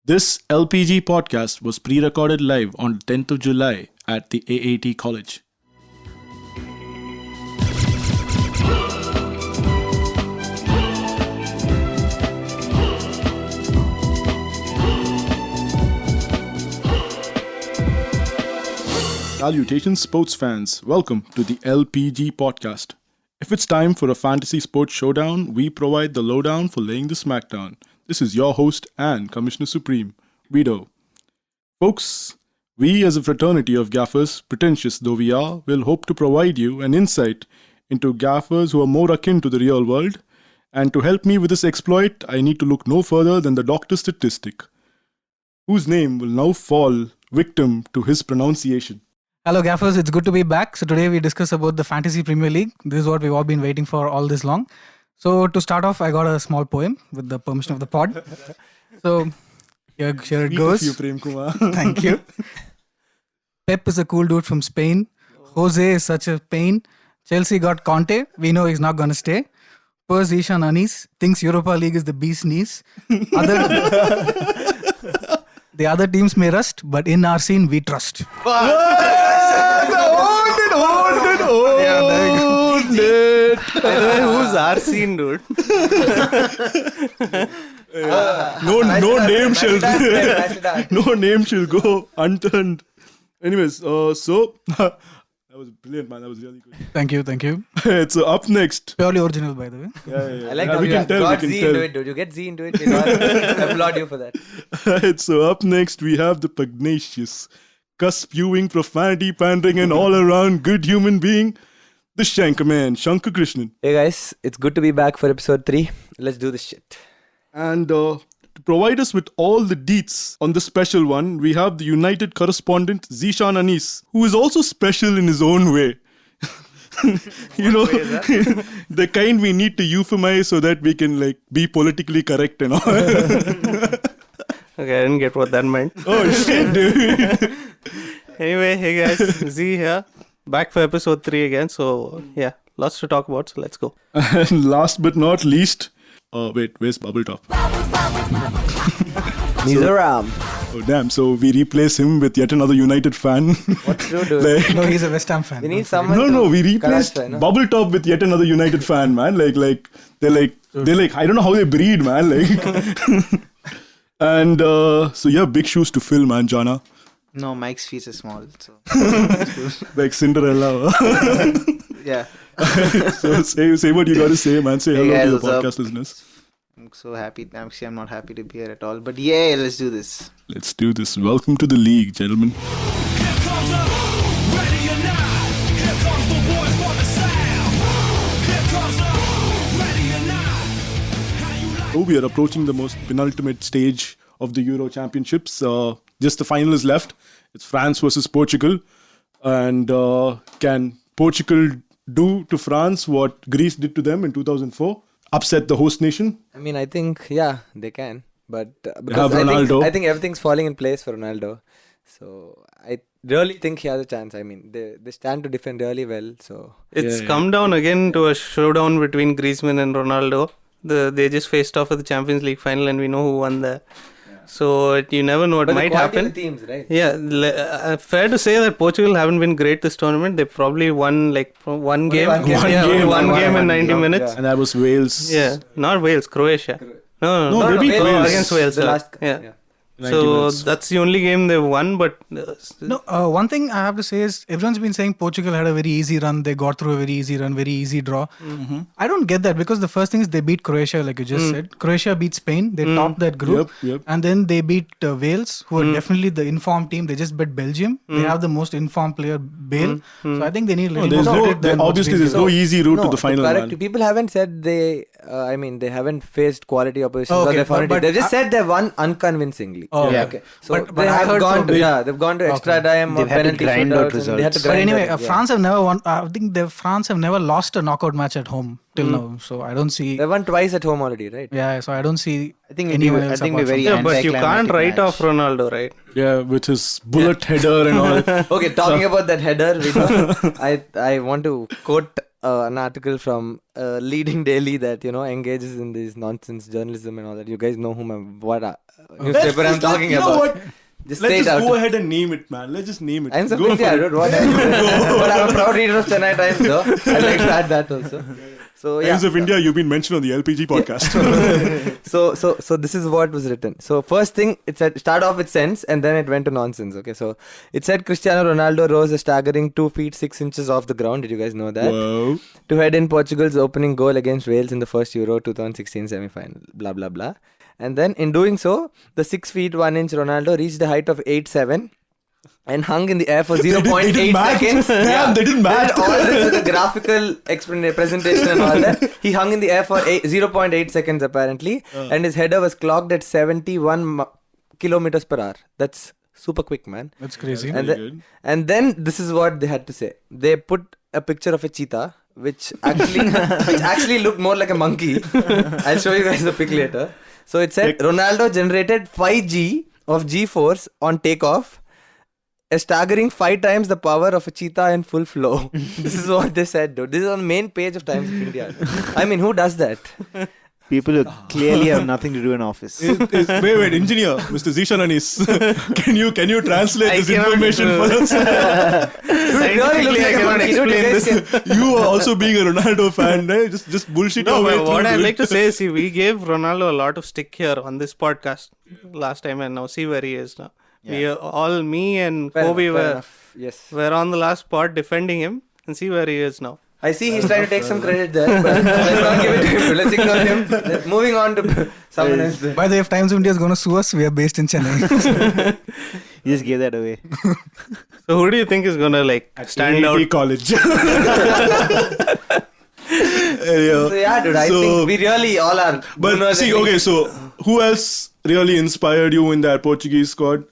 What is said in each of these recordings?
This LPG podcast was pre-recorded live on 10th of July at the AAT College. Salutations sports fans, welcome to the LPG Podcast. If it's time for a fantasy sports showdown, we provide the lowdown for laying the smackdown. This is your host and Commissioner Supreme, Vito. Folks, we as a fraternity of gaffers, pretentious though we are, will hope to provide you an insight into gaffers who are more akin to the real world. And to help me with this exploit, I need to look no further than the doctor statistic, whose name will now fall victim to his pronunciation. Hello gaffers, it's good to be back. So today we discuss about the Fantasy Premier League. This is what we've all been waiting for all this long. So to start off, I got a small poem with the permission of the pod. So here it goes. Thank you. Pep is a cool dude from Spain. Jose is such a pain. Chelsea got Conte. We know he's not going to stay. Poor Zishan Anis thinks Europa League is the bee's knees. The other teams may rust, but in our scene we trust. Who's our scene, dude? No name shall go unturned. Anyways, so that was brilliant, man. That was really good. Thank you. So up next, Purely original, by the way. yeah. I like Yeah, how we you can tell, got we can Z tell. into it, dude. You get Z into it. I applaud you for that. So up next, we have the pugnacious, cuss-spewing, profanity-pandering, and all-around good human being, the Shankerman, Shankar Krishnan. Hey guys, it's good to be back for episode 3. Let's do this shit. And to provide us with all the deets on the special one, we have the United correspondent, Zishan Anis, who is also special in his own way. The kind we need to euphemize so that we can be politically correct and all. Okay, I didn't get what that meant. Oh shit, dude. Anyway, hey guys, Z here. Back for episode 3 again. So, yeah, lots to talk about. So, let's go. And last but not least, wait, where's Bubble Top? Mizoram. Oh damn, so we replace him with yet another United fan. What to do? No, he's a West Ham fan. We need someone. No, we replaced Karate, no? Bubble Top with yet another United fan, man. They're I don't know how they breed, man. And so yeah, big shoes to fill, man, Jana. No, Mike's feet are small. So Like Cinderella. yeah, So say what you gotta say, man. Say Hey hello guys, to the what's up? podcast listeners. I'm so happy. Actually, I'm not happy to be here at all. But yeah, let's do this. Let's do this. Welcome to the league, gentlemen. Here comes the ready or not. Here comes the boys for the sound. Here comes the ready or not. How you like So we are approaching the most penultimate stage of the Euro Championships. Just the final is left. It's France versus Portugal. And can Portugal do to France what Greece did to them in 2004? Upset the host nation? I mean, I think, yeah, they can. But have because Ronaldo. I think everything's falling in place for Ronaldo. So I really think he has a chance. I mean, they stand to defend really well. So It's come down again to a showdown between Griezmann and Ronaldo. They just faced off at the Champions League final and we know who won there. So you never know what but the might quality happen. of the teams, right? Yeah, fair to say that Portugal haven't been great this tournament. They probably won one game. one game. Yeah, One one game. game in 90 minutes. Yeah. And that was Wales. Yeah, not Wales, Croatia. No, No, they beat Wales. against Wales. The sorry. last, Yeah. 90 So minutes. that's the only game they've won. But No, one thing I have to say is everyone's been saying Portugal had a very easy run. They got through a very easy run, very easy draw. I don't get that because the first thing is they beat Croatia, like you just said. Croatia beat Spain. They topped that group. Yep. And then they beat Wales, who are definitely the informed team. They just beat Belgium. They have the most informed player, Bale. So I think they need a little There's more no, credit than what's obviously been there's given. no easy route to the final, correct. man. People haven't said they haven't faced quality opposition. Okay, They've but just said they've won unconvincingly. Oh, Yeah. Okay. So But they I have heard gone from to, Bale- they've gone to extra time or They've had to penalty grind out shootouts and they had to results. But grind anyway, out, yeah. France have never won. I think France have never lost a knockout match at home till now. So I don't see. They won twice at home already, right? Yeah, so I don't see. I think anyone I else think apart we're very from yeah, but you can't anticlimactic write match. off Ronaldo, right? Yeah, with his bullet header and all. Okay, talking about that header, I want to quote an article from leading daily that engages in this nonsense journalism and all that. You guys know what newspaper I'm talking you know about. what? Just Let's say it just out. go ahead and name it, man. Let's just name it. I'm Go surprised. for I it. don't watch it. But I'm a proud reader of Chennai Times, though. I'd like to add that also. So yeah. Times of India, you've been mentioned on the LPG podcast. So this is what was written. So first thing, it said start off with sense and then it went to nonsense. Okay, so it said Cristiano Ronaldo rose a staggering 2 feet 6 inches off the ground. Did you guys know that? Whoa. To head in Portugal's opening goal against Wales in the first Euro 2016 semi-final. Blah blah blah. And then in doing so, the 6 feet 1 inch Ronaldo reached a height of 8'7" and hung in the air for 0.8 didn't match. seconds. Damn, they didn't match. Did all this with a graphical presentation and all that. He hung in the air for 0.8 seconds apparently, and his header was clocked at 71 kilometers per hour. That's super quick, man. That's crazy. And, Very good. and then this is what they had to say. They put a picture of a cheetah, which actually looked more like a monkey. I'll show you guys the pic later. So it said Ronaldo generated 5G of G-force on takeoff, a staggering 5 times the power of a cheetah in full flow. This is what they said, dude. This is on the main page of Times of India. I mean, who does that? People who clearly have nothing to do in office. Wait, engineer, Mr. Zishan Anis, can you translate I this cannot, information for us? Scientifically, I cannot explain this. You are also being a Ronaldo fan, right? Just bullshit No, your way but what through, I'd dude. like to say is, see, we gave Ronaldo a lot of stick here on this podcast last time, and now see where he is now. We are all, me and Fair Kobe enough. Yes. were on the last pod defending him, and see where he is now. I see he's trying to take some credit there, but let's not give it to him. Let's ignore him. Moving on to someone else. By the way, if Times of India is going to sue us, we are based in Chennai. You just gave that away. So who do you think is gonna stand out? AIT college. So yeah, dude, I think we really all are. But see, okay, so who else really inspired you in that Portuguese squad?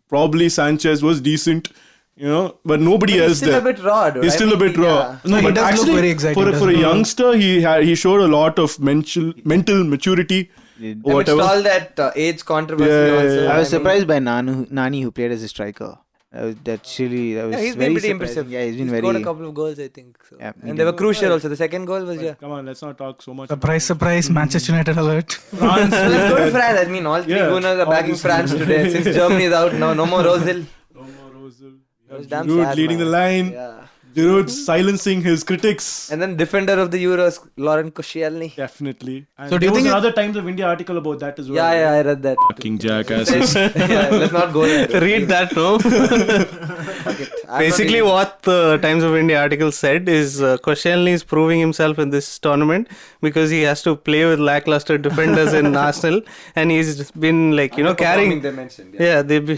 Probably Sanchez was decent, but nobody else He's still there. a bit raw, dude. He's still a bit raw. No, he but does look very exciting, For a doesn't he? youngster, he showed a lot of mental maturity. Amidst Whatever. all that age controversy Yeah, also. yeah. I was surprised by Nani who played as a striker. That was Yeah, he's very been pretty surprising. impressive. Yeah, he's been scored very. a couple of goals, I think. So. Yeah, he And they were did. crucial also. The second goal was, Come on, let's not talk so much. Surprise, Manchester United alert. France. So let's go to France. I mean, all three Yeah, Gunners are backing obviously. France today. Since Germany is out now, no more Ozil. No more Ozil. It was damn Giroud sad, leading man. the line. Yeah. Giroud silencing his critics. And then defender of the Euros, Laurent Koscielny. Definitely. And So do you there was think another Times of India article about that as well? Yeah, I read that. Fucking jackasses. Yeah, let's not go there. Read that, no? Fuck it. I'm not Basically, reading. what the Times of India article said is Koscielny is proving himself in this tournament because he has to play with lackluster defenders in Arsenal, and he's been carrying. They mentioned,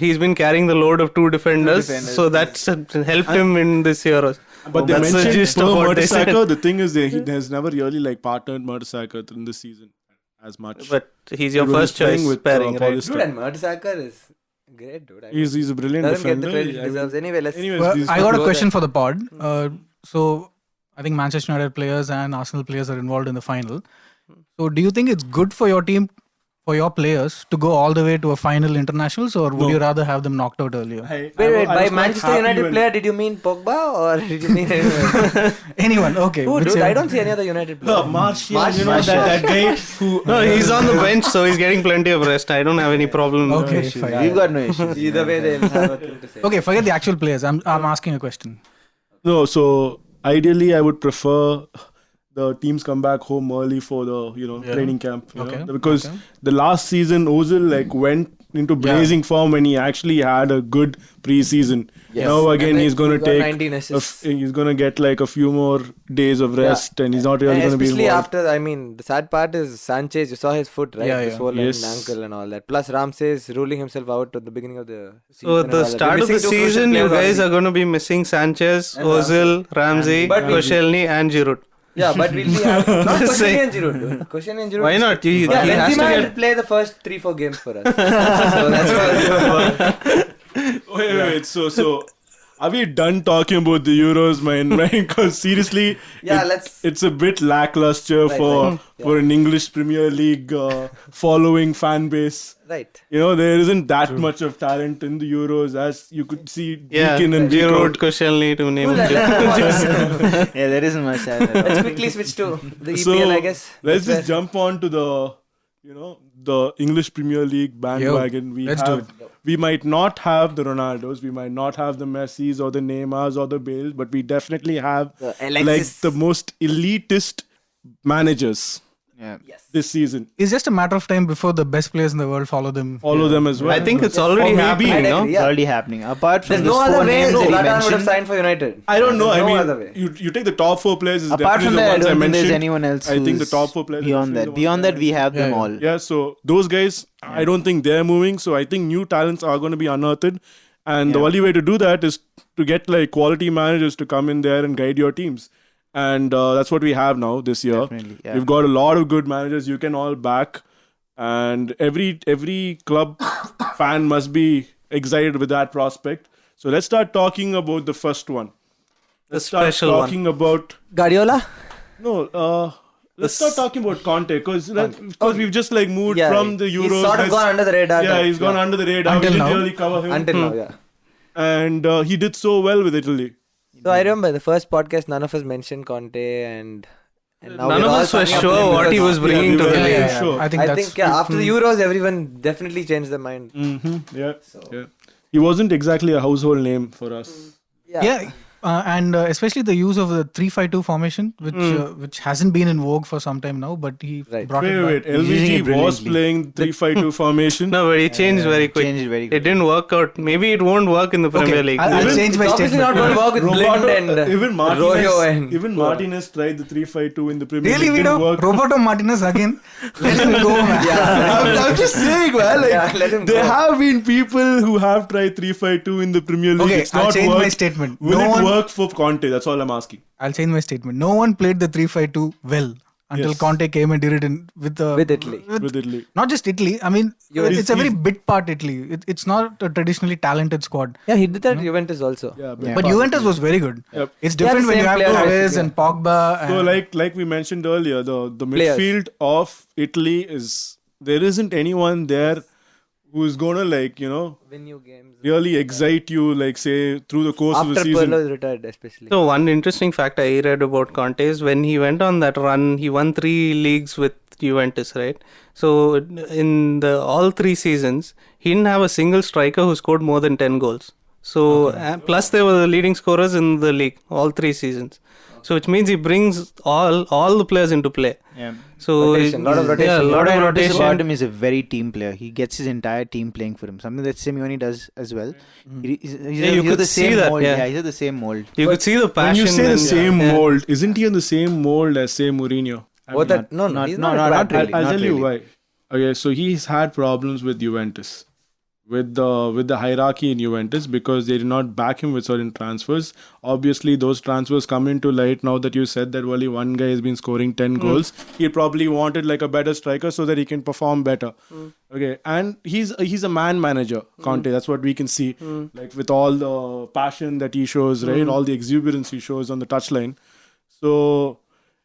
He's been carrying the load of two defenders, so that's helped him in this Euros. But they That's the mentioned gist of what they said. Mertesacker. The thing is, he has never really partnered Mertesacker in this season as much. But he's your He was first playing choice with, pairing, right? Paulista. Dude, and Mertesacker is great, dude. I mean, He's a brilliant doesn't get the defender. credit he deserves. Anyway, let's. Anyways, Well, these I got a people- question for the pod. So I think Manchester United players and Arsenal players are involved in the final. So do you think it's good for your team, for your players, to go all the way to a final internationals, or would No. you rather have them knocked out earlier? Wait, I by was quite Manchester happy United when- player, did you mean Pogba or did you mean anyone? Anyone? Okay. Who, dude? whichever. I don't see any other United player. Martial, Martial. that guy who... No, he's on the bench, so he's getting plenty of rest. I don't have any problem. Okay, issues. fine. We've got no issues. Either way, they'll have a thing to say. Okay, forget the actual players. I'm asking a question. No, so ideally I would prefer the teams come back home early for the training camp. you Okay, know, because okay. the last season Ozil went into blazing form and he actually had a good pre-season. Yes. Now again And he's going to got take 19 assists. he's going to get a few more days of rest and he's not really And going to be especially involved. after, I mean, the sad part is Sanchez. You saw his foot, right? Yeah, The yeah. swollen Yes. ankle and all that. Plus Ramsey's ruling himself out at the beginning of the season. So and all the that. start We're of the missing two crucial season, you players guys are already. going to be missing Sanchez, And Ozil, Ramsey, But we- Koscielny, and Giroud. Yeah, but we'll be not Koscielny Say- and Giroud. Dude. Koscielny and Giroud. Why not? He Yeah, has to Benzema get. will play the first 3-4 games for us. So that's what. Wait. So Are we done talking about the Euros, man? Because seriously, Yeah, let's. it's a bit lackluster Right, for right. for an English Premier League following fan base. Right. There isn't that much of talent in the Euros as you could see Yeah, week in and we week wrote out. questionly to name him. Yeah, there isn't much. Let's quickly switch to the EPL, So I guess. let's That's just jump on to the English Premier League bandwagon. We might not have the Ronaldos, we might not have the Messis or the Neymars or the Bales, but we definitely have The like Alexis. the most elitist managers Yeah. this season. It's just a matter of time before the best players in the world follow them. Follow them as well. I think it's already Or maybe- happening, I'd no? agree. It's Yeah. already happening. Apart from There's those no four other way names that he Zlatan would have mentioned, signed for United. I don't know. There's I no mean, other way. you take the top four players. Is apart from definitely that, I the ones I don't think there's mentioned. anyone else. I think the who's top four players are beyond definitely that. the Beyond ones that, we have them Yeah. all. Yeah, so those guys, I don't think they're moving. So I think new talents are going to be unearthed. And the Yeah. only way to do that is to get like quality managers to come in there and guide your teams. And that's what we have now this year. Definitely, yeah. We've got a lot of good managers you can all back. And every club fan must be excited with that prospect. So let's start talking about the first one. The Start special one. talking about Guardiola? no. Let's start talking about Conte because we've just like moved Yeah, from the Euros. He's sort of Let's- gone under the radar. Yeah, he's gone under the radar. Until We didn't now. really cover him. Until now, yeah. And he did so well with Italy. So I remember the first podcast, none of us mentioned Conte, and now None we're of all us were talking about sure him what he because- was bringing we to were the very league. sure. I think I that's think after the Euros, everyone definitely changed their mind. Yeah, yeah. He wasn't exactly a household name for us. Yeah, and especially the use of the 3-5-2 formation, which hasn't been in vogue for some time now, but he Right. brought it Wait. back. Using LVG it was brilliantly. playing 3-5-2 formation. No, but he changed very quick. Changed it very It quick. didn't work out. Maybe it won't work in the Premier League. I'll Even- change my It's obviously not statement. going to work with Roberto, Blind and even Royo and Even Martinez tried the 3-5-2 in the Premier Really, League. Didn't Vito? work. Roberto Martinez again? Let him go, man. I'm just saying, man. Like, Yeah, let him there go. have been people who have tried 3-5-2 in the Premier League. Okay, It's I'll not change my worked. statement. Will No it one- work for Conte? That's all I'm asking. I'll change my statement. No one played the 3-5-2 well until Yes. Conte came and did it with Italy. With Italy. Not just Italy. I mean, He's- it's a very he's- bit part Italy. It's not a traditionally talented squad. Yeah, he did that at Juventus also. Yeah, Yeah. But Juventus was very good. Yep. It's different the when same you have player, Torres yeah. and Pogba. And So like we mentioned earlier, the Players. midfield of Italy there isn't anyone there who's gonna Win you games. really excite you say through the course of the After season. Pirlo is retired, especially. So one interesting fact I read about Conte is when he went on that run, he won 3 leagues with Juventus, right? So in the all 3 seasons, he didn't have a single striker who scored more than 10 goals. So plus they were the leading scorers in the league all 3 seasons. So which means he brings all the players into play. Yeah. So Rotation, lot of yeah, rotation. a lot What I of noticed about rotation. him is a very team player. He gets his entire team playing for him. Something that Simeone does as well. He's you of could the see same that, mold. yeah. Yeah, he's of the same mold. You could see the When passion. you say the and- same yeah. mold, isn't he in the same mold as say Mourinho? What that? No, not- he's no, not. not really. I'll not tell you really. why. Okay, so he's had problems with Juventus, with the hierarchy in Juventus because they did not back him with certain transfers. Obviously, those transfers come into light now that you said that only one guy has been scoring 10 goals. He probably wanted like a better striker so that he can perform better. Okay, and he's a man manager, Conte. That's what we can see, like with all the passion that he shows, right? All the exuberance he shows on the touchline. So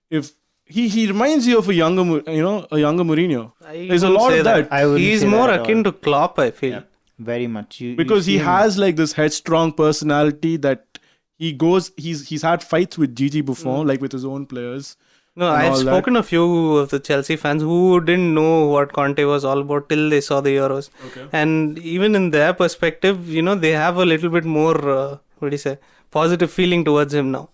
if he reminds you of a younger Mourinho. I There's a wouldn't lot say of that. I wouldn't He's say more that at akin all. to Klopp, I feel. Very much. You Because he see him- has like this headstrong personality that he's had fights with Gigi Buffon, like with his own players. No, and I've all that. spoken to a few of the Chelsea fans who didn't know what Conte was all about till they saw the Euros. Okay. And even in their perspective, they have a little bit more, positive feeling towards him now.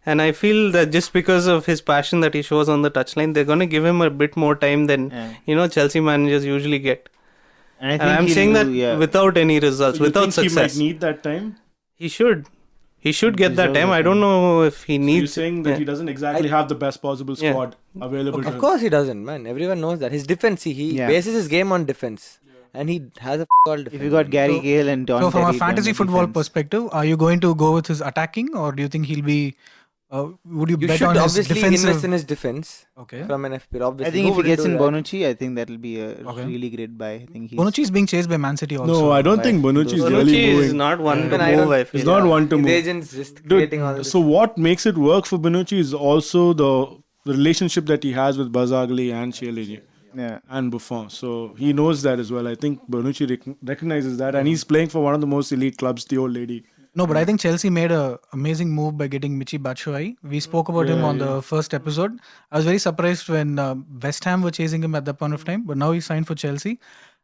And I feel that just because of his passion that he shows on the touchline, they're going to give him a bit more time than, Chelsea managers usually get. And I And think I'm he'll saying that do- yeah. without any results, So you without think success. he might need that time? He should. He should get that deserves time. that I don't time. know if he You're needs. saying that he doesn't exactly have the best possible Yeah. squad available to Of him. course he doesn't, man. Everyone knows that. His defense, he Yeah. bases his game on defense. And he has a all defense. If you got Gary Gale and Don so from a Terry, then fantasy the football defense- perspective, are you going to go with his attacking or do you think he'll be Would you You bet should on his obviously invest defensive? in his defense Okay. from an FPL. Obviously, I think Who if he wouldn't gets do in that? Bonucci, I think that'll be a Okay. really great buy. I think he's Bonucci is being chased by Man City also. No, I don't by think Bonucci is those- really Bonucci is moving. not one Even to I move, don't- I feel. He's not one to His move. agent's just creating all Dude, this. so what makes it work for Bonucci is also the relationship that he has with Bazagli and Chiellini yeah. and Buffon. So he knows that as well. I think Bonucci recognizes that, and he's playing for one of the most elite clubs, the old lady. No, but I think Chelsea made a amazing move by getting Michy Batshuayi. We spoke about him on the first episode. I was very surprised when West Ham were chasing him at that point of time, but now he signed for Chelsea.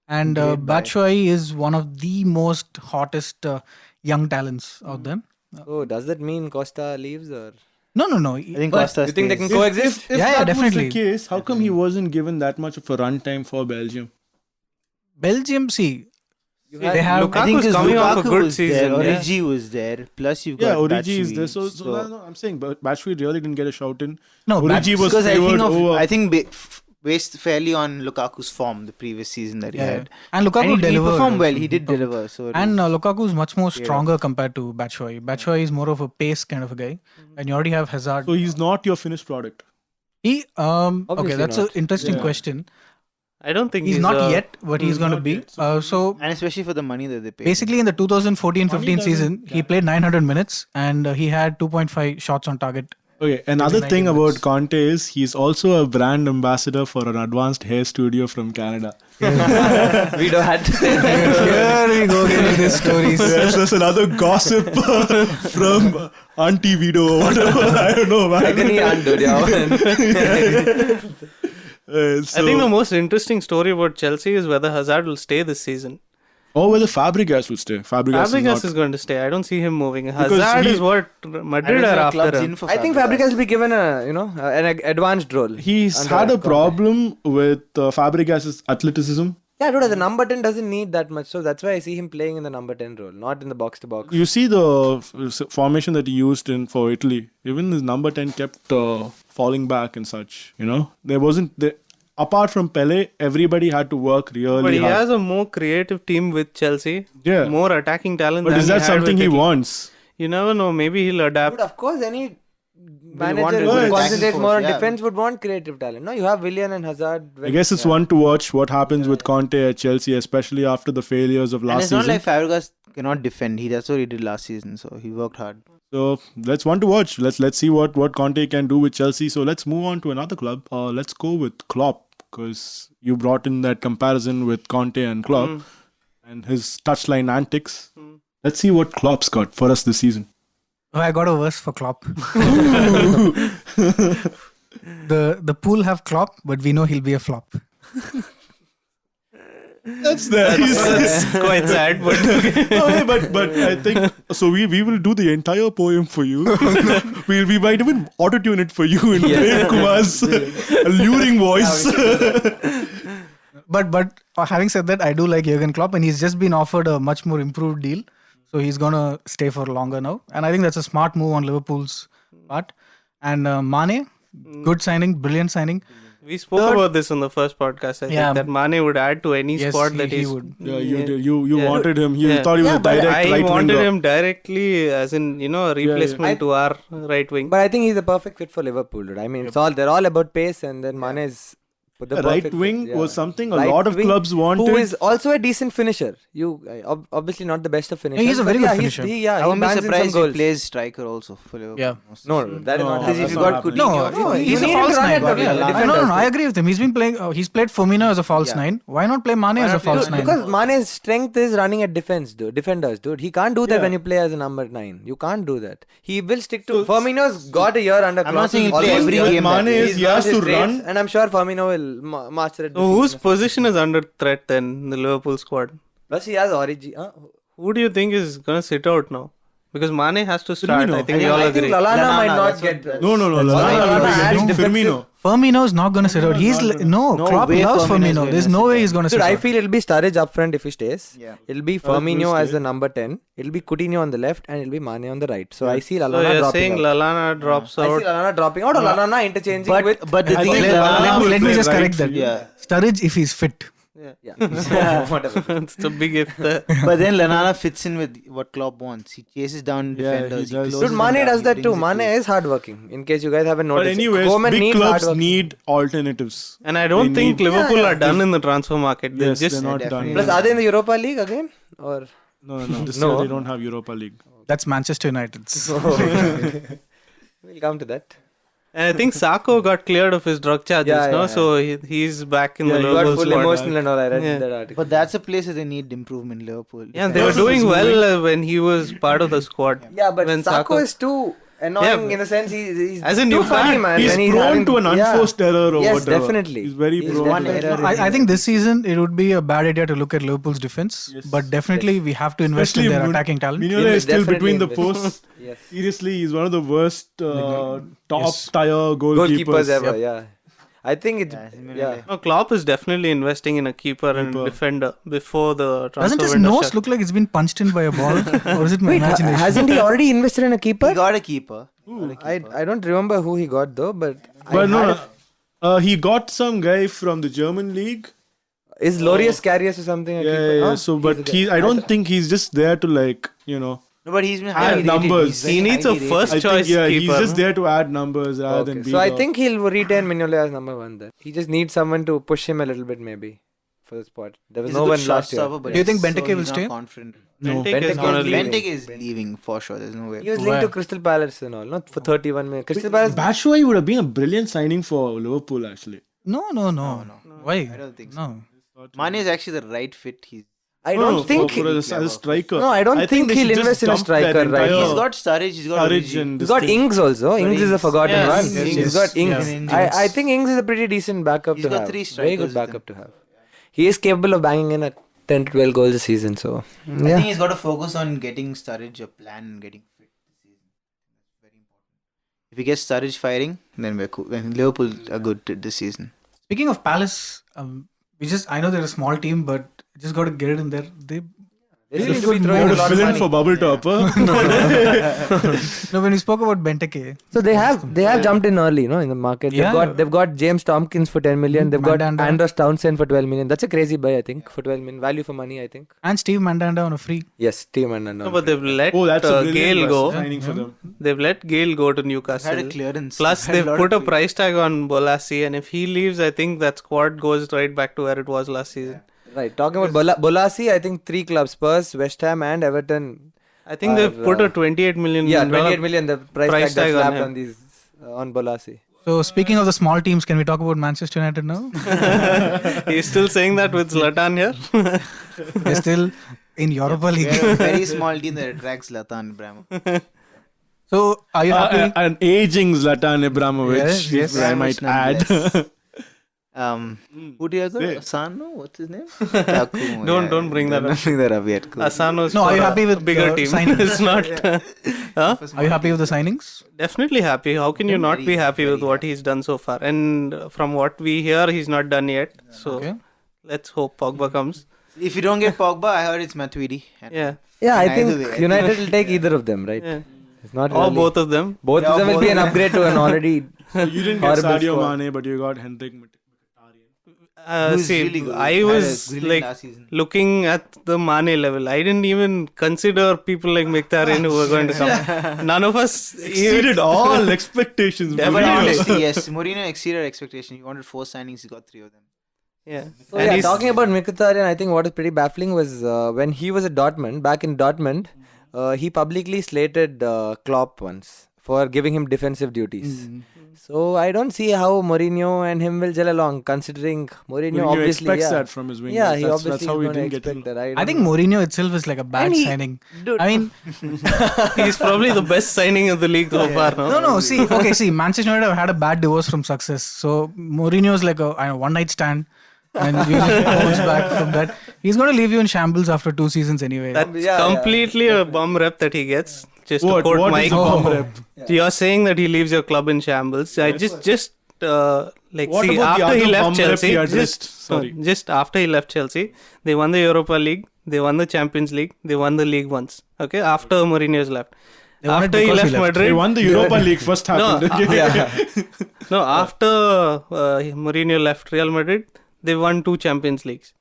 And Batshuayi is one of the most hottest young talents out there. So does that mean Costa leaves or? No. I think But Costa You think they stays. can coexist? If Yeah, that definitely. was the case, how come he wasn't given that much of a runtime for Belgium? Belgium, see, You they have. Lukaku I think is his coming off a Lukaku good was season, there, yeah. Origi was there. Plus you've Yeah, got Origi is there. Batshuayi, So no, I'm saying, but Batshuayi really didn't get a shout in. No, Origi was because I favored think over. I think based fairly on Lukaku's form the previous season that he had. And Lukaku And he delivered. performed well. also. He did deliver. So it And was- Lukaku is much more stronger compared to Batshuayi. Batshuayi is more of a pace kind of a guy. And you already have Hazard. So he's not your finished product. Okay, Obviously that's not. an interesting Yeah. question. I don't think He's not yet, but he's going to not be. yet, so- So and especially for the money that they paid. basically, in the 2014-15 Money season, doesn't- he played 900 minutes and he had 2.5 shots on target. Okay, another 90 thing minutes. about Conte is he's also a brand ambassador for an advanced hair studio from Canada. We don't have to say that. Here we go again with these stories. Yes, that's another gossip from Auntie Vito or whatever. I don't know, man. Agony and dude, yeah. I think the most interesting story about Chelsea is whether Hazard will stay this season. Oh, whether Fabregas will stay. Fabregas is going to stay. I don't see him moving. Because Hazard he- is what Madrid are after him. I think Fabregas will be given an advanced role. He's under had a Conte. problem with Fabregas' athleticism. Yeah, dude, as a number 10 doesn't need that much. So that's why I see him playing in the number 10 role, not in the box to box. You see the formation that he used for Italy. Even his number 10 kept falling back and such. There wasn't... Apart from Pele, everybody had to work really But he hard. has a more creative team with Chelsea. Yeah. More attacking talent But than is that had something with he Italy. wants? You never know. Maybe he'll adapt. Dude, of course, any want manager a who good concentrates attacking more on force, yeah. defense would want creative talent. No, you have Willian and Hazard. I guess it's one to watch what happens with Conte at Chelsea, especially after the failures of And last it's not season. like Fabregas cannot defend. That's what he did last season. So he worked hard. So that's one to watch. Let's see what Conte can do with Chelsea. So let's move on to another club. Let's go with Klopp, because you brought in that comparison with Conte and Klopp and his touchline antics. Let's see what Klopp's got for us this season. Oh, I got a verse for Klopp. The pool have Klopp, but we know he'll be a flop. That's nice. That's quite sad, but Okay, but I think so. We will do the entire poem for you. we might even auto tune it for you in Prem Kumar's alluring voice. But having said that, I do like Jurgen Klopp, and he's just been offered a much more improved deal, so he's gonna stay for longer now. And I think that's a smart move on Liverpool's part. And Mane, good signing, brilliant signing. we spoke about this on the first podcast. I Yeah. think that Mane would add to any Yes, spot he that he's. would. Yeah, you Yeah. wanted him. You Yeah. thought he was Yeah, a but direct I right wanted winger. him directly, as in a replacement to our right wing. But I think he's the perfect fit for Liverpool, dude. I mean, they're all about pace, and then Mane is the The right perfect fit, wing yeah. was something a Right lot of wing, clubs wanted. Who is also a decent finisher. Obviously not the best of finishers. he's a but very good yeah, finisher. He I won't be bangs in some surprised if he goals. plays striker also for Liverpool. Yeah. No, that is No, not that's Because if happening. you not got happening. Coutinho, No, you he's a need him false to run nine. at the No, defenders. I agree with him. He's been playing. He's played Firmino as a false Yeah. nine. Why not play Mane as a false Dude, nine? because Mane's strength is running at defenders, dude. He can't do that Yeah. when you play as a number 9. You can't do that. He will stick to. Firmino's got a year under. I'm not Klopp. saying he'll play Almost every year. game Mane that way. is- he He's has learned his to traits, run. and I'm sure Firmino will master it. So whose position is under threat then in the Liverpool squad? Plus, he has Origi. Who do you think is going to sit out now? Because Mane has to start. Firmino. I think we all I agree. think Lallana might Lallana, not that's get. what- No. Lallana Lallana adds will be defensive- Firmino. Firmino's not going to sit out. He's no. No Klopp way loves Firmino's Firmino. gonna There's sit no way out. he's going to sit Dude, I out. feel it'll be Sturridge up front if he stays. Yeah. It'll be will Firmino as stay. the number 10. It'll be Coutinho on the left, and it'll be Mane on the right. So I see So Lallana you're dropping saying out. Lallana drops I out. see Lallana dropping out, or Lallana interchanging with. But the I thing think is, Lallana will Let me play just right correct that. field. Yeah. Sturridge, if he's fit. Yeah. Whatever. It's a big if there. But then Lallana fits in with what Klopp wants. He chases down Yeah, defenders. he does. closes Dude, them Mane down, does he that too. brings it Mane to- is hardworking. In case you guys haven't But noticed. anyways, Coleman big needs clubs hardworking. need alternatives. And I don't They think need- Liverpool Yeah, are done in the transfer market. They're Yes, just they're not definitely. done. Plus, are they in the Europa League again? Or No. This No. year they don't have Europa League. That's Manchester United's. we'll come to that. And I think Sacco got cleared of his drug charges, Yeah, no? yeah. So he's back in Yeah, the he He got Liverpool full squad. emotional and all. I read Yeah. that article. But that's a place that they need improvement, Liverpool. Yeah, they were doing well when he was part of the squad. Yeah, but When Sacco Sacco- is too annoying Yeah, in the sense he's As in too you funny, can't- man. He's when prone having, to an unforced error or Yes, whatever. definitely. He's very He's prone. one error. I think this season it would be a bad idea to look at Liverpool's defense, Yes. but definitely we have to invest Especially in their Mun- attacking talent. Mignolet is still Definitely between the invest. posts. Yes. Seriously, he's one of the worst top Yes. tier Goalkeepers goalkeepers. ever, yeah. I think it's yeah. No, Klopp is definitely investing in a keeper and Keeper. defender before the transfer Doesn't his window nose shut. look like it's been punched in by a ball, or is it my imagination? Hasn't he already invested in a keeper? He got a keeper. I don't remember who he got though, but But he got some guy from the German league. is Lorius Karius or something? A keeper? Yeah. Huh? So, but I don't think he's just there to No, but he's been Add highly rated. numbers. He's very He needs a highly rated. first I choice think keeper. he's just there to add numbers rather than Okay. be So I the- think he'll retain Mignolet as number one then. He just needs someone to push him a little bit maybe for the spot. There was He's no a good one last year. shotstopper, but Do you think he's- Benteke so will he's stay? not confident. No. Benteke is Benteke gonna is leave. leaving. Benteke is leaving for sure. There's no way. He was linked to Where? Crystal Palace and all, not for 31 minutes. Crystal Palace. Batshuayi would have been a brilliant signing for Liverpool actually. No. Why? I don't think so. No. Mane is actually the right fit. I don't think. as a striker. No, I don't think they he'll should just invest in a dump striker that right entire now. He's got Sturridge. He's got courage Origi. and He's got Ings also. Ings is a forgotten Yes, one. yes, He's yes. got Ings. Yeah. I think Ings is a pretty decent backup He's to got have. 3 Very strikers good with backup to have. He is capable of banging in a 10 to 12 goals a season. So I think yeah. he's got to focus on getting Sturridge a plan and getting fit this season. That's very important. If he gets Sturridge firing, then we're cool. Then Liverpool are good this season. Speaking of Palace, I know they're a small team, but just got to get it in there. They They really seem to be good throwing a moves. lot of fill in money. for bubble top. No, when we spoke about Benteke, So they have jumped in early, in the market. Yeah. They've got James Tompkins for 10 million. They've got Mandanda. Andros Townsend for 12 million. That's a crazy buy, I think, for 12 million. Value for money, I think. and Steve Mandanda on a free. Yes, team and No, but they've let Oh, that's a Gale brilliant go. signing for them. They've let Gale go to Had a Newcastle. clearance. Plus, Had a they've lot put of a price tag on Bolassi, and if he leaves, I think that squad goes right back to where it was last season. Right. Talking about Bolassi, I think 3 clubs, Spurs, West Ham and Everton. I think they've put a 28 million. Yeah, 28 million, the price tag Price that's tag on slapped him. on these, on Bolassi. So speaking of the small teams, can we talk about Manchester United now? He's still saying that with Zlatan here. They're still in Europa League. They're a very small team that attracts Zlatan Ibrahimovic. So are you happy? An aging Zlatan Ibrahimovic, Yes, if I might add. Who do you go? Say. Asano? What's his name? Don't bring that up. Don't bring that up yet. Cool. Asano's No, are for you a happy with bigger the team? signings? It's not. Huh? Are you happy with the signings? Definitely happy. How can you not Very, be happy with very what he's done so far? And from what we hear, he's not done yet. So Okay. let's hope Pogba comes. If you don't get Pogba, I heard it's Matuidi. Yeah. Yeah, I Either think way, I United will take either of them, right? Yeah. It's not Or really- both of them. Both Yeah, of them will both be of an them. upgrade to an already You didn't get horrible Sadio squad. Mane, but you got Hendrik Mkhitaryan. Who's See, really good. I Had a was brilliant like last season. looking at the Mane level. I didn't even consider people like Mkhitaryan who were going to come. None of us. Exceeded all expectations. Yeah, but Mourinho. honestly, yes, Mourinho exceeded expectation. He wanted 4 signings, he got 3 of them. Yeah. So And yeah, he's- talking about Mkhitaryan, I think what is pretty baffling was when he was at Dortmund, back in Dortmund, he publicly slated Klopp once for giving him defensive duties. So I don't see how Mourinho and him will gel along, considering Mourinho Mourinho obviously expects that from his wingers. Yeah, he that's obviously how is he gonna didn't get expect him. that. I think Mourinho itself is like a bad And he- signing. Dude. I mean, he's probably the best signing of the league so far. No? no. See, Manchester United have had a bad divorce from success. So Mourinho is like a one-night stand, and usually bounce back from that. He's going to leave you in shambles after 2 seasons anyway. That's Yeah, completely a bum rep that he gets. Just to What quote is Mike. a bomb rep? You're saying that he leaves your club in shambles. I just like What see about the after he other left bum rep Chelsea. he addressed? Sorry. Just after he left Chelsea, they won the Europa League. They won the Champions League. They won the league once. Okay, after Mourinho's left. They won it After he because he left left. Madrid. They won the Europa League first happened. No, after Mourinho left Real Madrid, they won 2 Champions Leagues.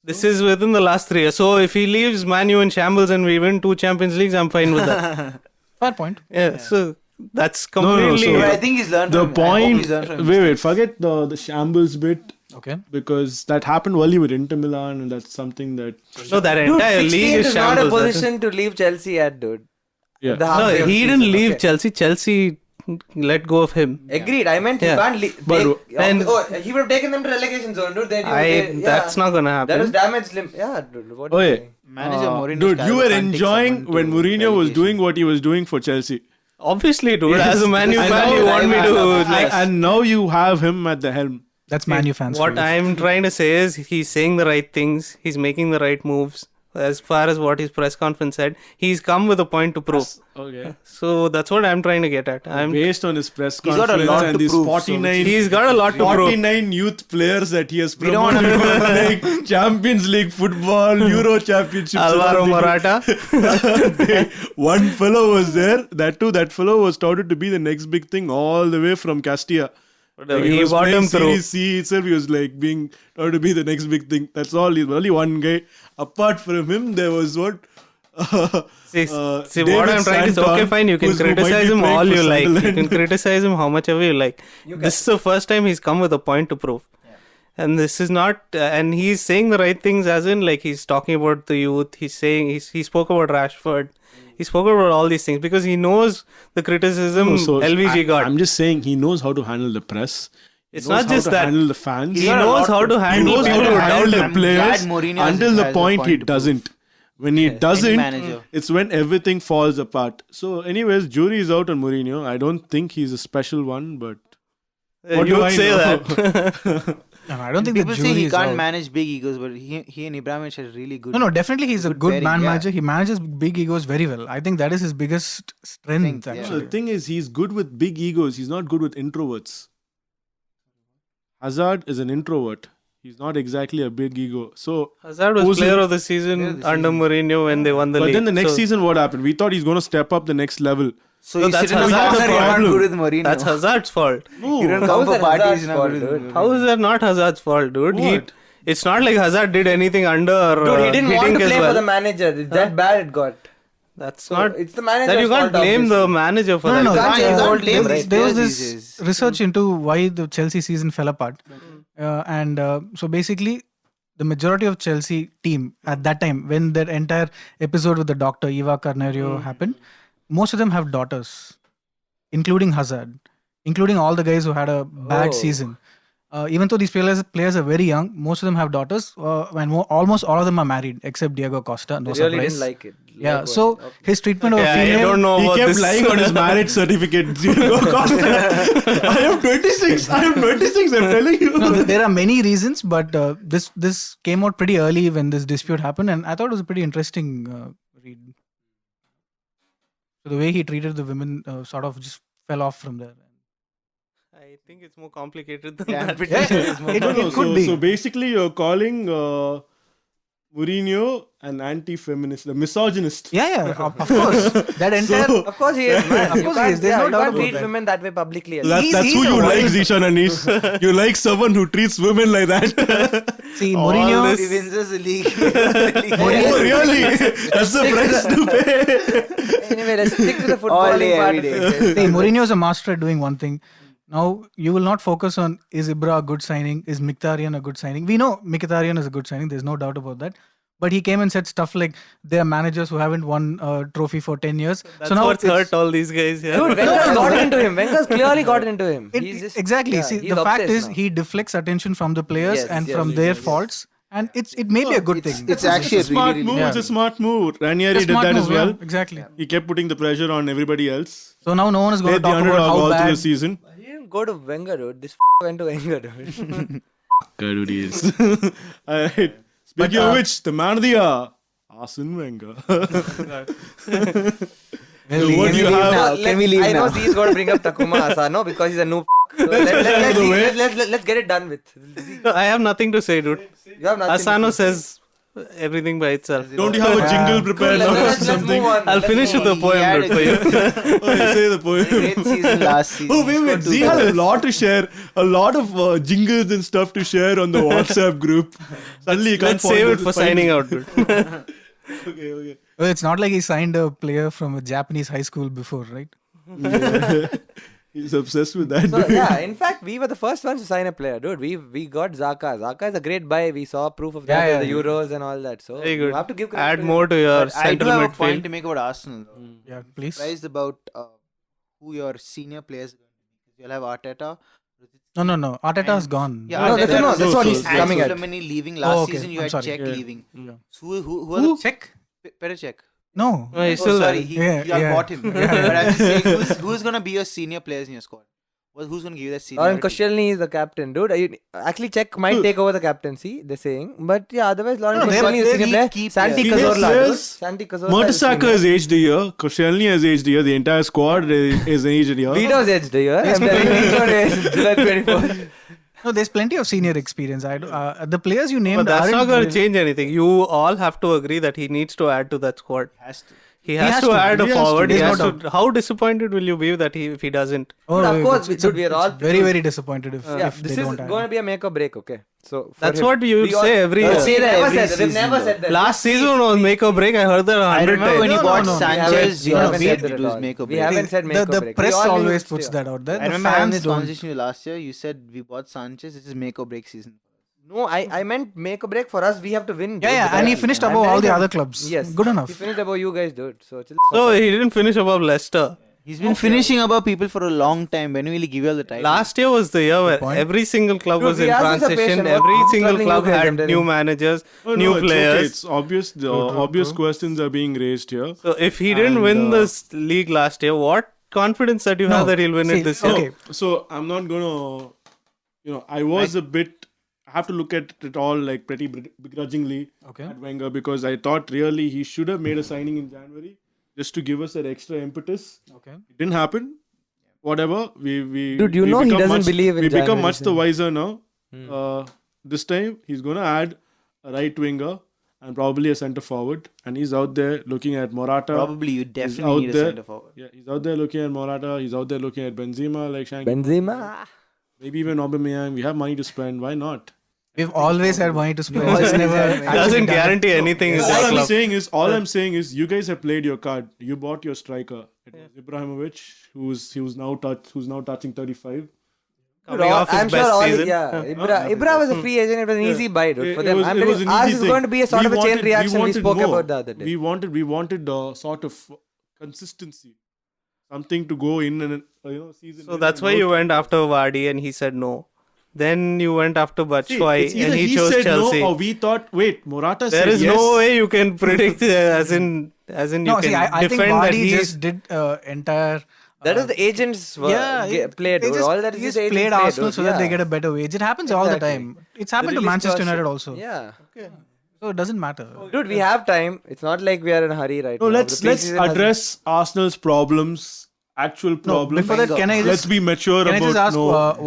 This is within the last 3 years. So if he leaves Man U in shambles and we win 2 Champions Leagues, I'm fine with that. Fair point. Yeah, so that's no, completely... so- But I think he's learned The from I hope point. he's learned from Wait, forget the shambles bit Okay. because that happened only with Inter Milan, and that's something that. No, that Dude, entire 16th league is is not a shambles. That is- position to leave Chelsea at, dude. Yeah. The No, halfway of he season, didn't leave okay. Chelsea. Chelsea let go of him. Agreed. I meant he Yeah. can't leave. But then- He would have taken them to relegation zone, dude. That's not gonna happen. That was damage limb. Yeah, dude. What Oh, are you yeah. saying? Manager Mourinho's Dude, style you were can't take enjoying someone when to Mourinho was relegation. doing what he was doing for Chelsea. Obviously, dude. Yes. As a Man U I fan, know, you want me I to... know. like, And now you have him at the helm. That's Man U fans. What for you. I'm trying to say is he's saying the right things. He's making the right moves. As far as what his press conference said, he's come with a point to prove. Okay. So that's what I'm trying to get at. Based on his press He's got a conference lot and to these prove, so 49, He's got a lot to prove. 49 youth players that he has We don't promoted for like Champions League football, Euro Championships. Alvaro and all Morata. One fellow was there. That fellow was touted to be the next big thing all the way from Castilla. Like He was brought playing him through. Series C itself, he was like being touted to be the next big thing. That's all. He's only one guy. Apart from him, there was what? See, David what I'm trying to say, okay, Santon, fine, you can who might be criticize him playing all for you like. You Sunderland. can criticize him how much ever you like. This is the first time he's come with a point to prove. And this is not, and he's saying the right things, as in, like, he's talking about the youth. He's saying, he spoke about Rashford. He spoke about all these things because he knows the criticism LVG got. I'm just saying he knows how to handle the press. It's He knows not how just to that. handle the fans. He knows how to He handle knows how people to who handle doubt the him. players I'm glad Mourinho until has the a point point he to prove. doesn't. When he Any doesn't, manager. it's when everything falls apart. So, anyways, jury is out on Mourinho. I don't think he's a special one, but what You do would I say know? that. No, I don't think the People jury say he is can't out. manage big egos, but he and Ibrahimovic are really good. No, definitely he's a Good good pairing, man yeah. manager. He manages big egos very well. I think that is his biggest strength, Strength, yeah. actually. The thing is, he's good with big egos. He's not good with introverts. Hazard is an introvert. He's not exactly a big ego. So, Hazard was Who's player the- of the season Player of the under season. Mourinho when they won the but league. then the next So season, what happened? We thought he's going to step up the next level. So No, you that's sit in the Hazard's corner, you're not problem. good with Mourinho. That's Hazard's fault. You don't How come is for that parties, Hazard's you're not fault, good with dude? Mourinho. How is that not Hazard's fault, dude? What? It's not like Hazard did anything under. Dude, he didn't want to Hiddink as play well. for the manager. It's that bad it got. That's So not. it's the manager's That you can't fault, blame the obviously. manager for No, that. no, You can't blame there these there was players this these days. research into why the Chelsea season fell apart. So basically, the majority of Chelsea team at that time, when that entire episode with the doctor, Eva Carneiro, happened, most of them have daughters, including Hazard, including all the guys who had a bad Oh. season. Even though these players are very young, most of them have daughters, and almost all of them are married, except Diego Costa. No They really surprise. didn't like it. Yeah, Like so what? his treatment of a Yeah, I female. don't know He about kept this. lying on his marriage certificate. Diego Costa. I am 26. I am 26. I'm telling you. No, there are many reasons, but this came out pretty early when this dispute happened, and I thought it was a pretty interesting read. So the way he treated the women sort of just fell off from there. I think it's more complicated than Yeah, that. pretty sure it's more It- complicated. it could be. So basically, you're calling Mourinho an anti-feminist, a misogynist. Yeah, of course. That entire. So- Of course he is, man. Of You course he can't, is. There's yeah, no you doubt can't about treat that. women that way publicly. That's He's who a you wild- like, Zishan Anis. You like someone who treats women like that. See, All Mourinho. He wins us the league. Oh, really? That's the price to pay. Anyway, let's stick to the All footballing day, part every of day. it. See, Mourinho is a master at doing one thing. Now, you will not focus on is Ibra a good signing? Is Mkhitaryan a good signing? We know Mkhitaryan is a good signing. There's no doubt about that. But he came and said stuff like they are managers who haven't won a trophy for 10 years. That's so now what's it's- hurt all these guys. Yeah. Dude, Wenger's gotten into him. Wenger's clearly gotten into him. He's just, exactly. yeah, See, he's the fact obsessed is now. he deflects attention from the players Yes, and yes, from yes, their yes. faults. And it may be a good thing. It's actually a It's a smart really, move. really It's a smart move. Ranieri It's a did smart that move, as well. yeah, exactly. He kept putting the pressure on everybody else. So now no one is going to Played the talk about underdog how all through bad. the season. He didn't go to Wenger, dude. This went to Wenger, dude. Good he is. Alright. Speaking of which, the man of the year, Arsene Wenger. Well, What do you have? now? Can we leave I know now? he's going to bring up Takuma Asano because he's a noob. So let's get it done with. No, I have nothing to say, dude. You have nothing to Asano say. says everything by itself. Don't you have a jingle prepared for us or something? I'll finish with the poem dude, for you. Oh, say the poem. Great season last season. Oh, He wait. scored 2 Z had a goals. lot to share. A lot of jingles and stuff to share on the WhatsApp group. Suddenly you can't Let's save find it for signing out, dude. Okay. Well, it's not like he signed a player from a Japanese high school before, right? Yeah. He's obsessed with that. So yeah, in fact, we were the first ones to sign a player, dude. We got Zaka. Zaka is a great buy. We saw proof of that Yeah, with the yeah. Euros and all that. So Very you good. have to give credit Add to more to your But I do central have a point midfield. to make about Arsenal. Though. Yeah, please. Surprised about who your senior players are going to be. You'll have Arteta. No. Arteta's gone. Yeah, No, Arteta that's what he's and coming at. Sulemani leaving last Oh, okay. season. You I'm had sorry. Czech Yeah. leaving. Yeah. So who are the Check? Pericek? No. No, he's Oh, still sorry, there. you all Yeah. bought him. But I'm just saying, who's gonna be your senior players in your squad? Who's gonna give you that Lauren seniority? Koscielny is the captain, dude. Actually, Czech might take over the captaincy. They're saying, but yeah, otherwise Lauren No, Koscielny is they senior need player. key Santi players. Cazorla, Senior dude. players. Santi Cazorla. is Mertesacker senior. has aged a year. Koscielny has aged a year. The entire squad is aged a year. Vito's aged a year. I'm telling you, Vito is July 24th. No, there's plenty of senior experience. The players you named But that's aren't not going to really- change anything. You all have to agree that he needs to add to that squad. Has to. He has has to to. add a He has to. forward. He There's has no to. How disappointed will you be that if he doesn't? Oh, But of course, it's dude, we are all very, very disappointed if Yeah, they this is don't add. going to be a make or break, okay? So for That's him, what you we would all- say every No, year. say that never every said that. They've season, never though. said that. Last season was make or break. I heard that I 100 remember when times. you No, bought no, no. Sanchez, We you haven't made said it that was at make or all. We break. haven't said make or The break. press We all always used puts to- that out there. I The remember having fans this don't. conversation with you last year. You said we bought Sanchez. This is make or break season. No, I meant make or break for us. We have to win. dude. Yeah, and he finished I'm above all telling the you. other clubs. Yes, Good enough. He finished above you guys, dude. So chill. So he didn't finish above Leicester. He's been finishing above people for a long time. When will he give you all the title? Last year was the year where point. every single club Dude, was we in asked him transition. some Every patience. single Struggling club you guys, I'm had telling new you. managers, Oh, new no, it's players. okay. It's obvious. The obvious questions are being raised here. So if he didn't win this league last year, what confidence that you No, have that he'll win see, it this year? okay. So I'm not gonna, I was a bit. I have to look at it all like pretty begrudgingly Okay. at Wenger because I thought really he should have made a signing in January just to give us that extra impetus. Okay. It didn't happen. Whatever. We Dude, you we know he become doesn't much, believe in We become January, much the so- wiser now. This time he's gonna add a right winger and probably a centre forward, and he's out there looking at Morata. Probably you He's definitely out need a there. centre forward. Yeah, he's out there looking at Morata. He's out there looking at Benzema, like Shanky. Benzema. Maybe even Aubameyang. We have money to spend. Why not? We've always had money to spend. always Just never had money. actually Doesn't done it. guarantee anything in All that I'm club. saying is, you guys have played your card. You bought your striker. It was Ibrahimovic, who's now touching 35. Coming off his I'm sure best all. season. Yeah, Ibra was a free agent. It was an easy buy, dude, for It them. was- I'm it telling was you, an ours easy is thing. going to be a sort of a chain reaction we wanted spoke more. about the other day. We wanted sort of consistency, something to go in and season. So in that's and why out. you went after Vardy and he said no. Then you went after See, Batshuayi it's either and he chose said Chelsea. no or we thought. Wait, Morata There said is yes. no way you can predict as in No, you see, can I think defend that Vardy he just did entire. That is the agents play, they dude. just, All that they is just the agent played play, Arsenal dude. so that they Yeah. get a better wage. It happens all the Exactly. time. It's happened to Release Manchester clause United should- also. Yeah. So it doesn't matter. Dude, we have time. It's not like we are in a hurry right No, now. let's The preseason has- address Arsenal's problems, actual problems. Before that, can I Let's just be mature can I about. just ask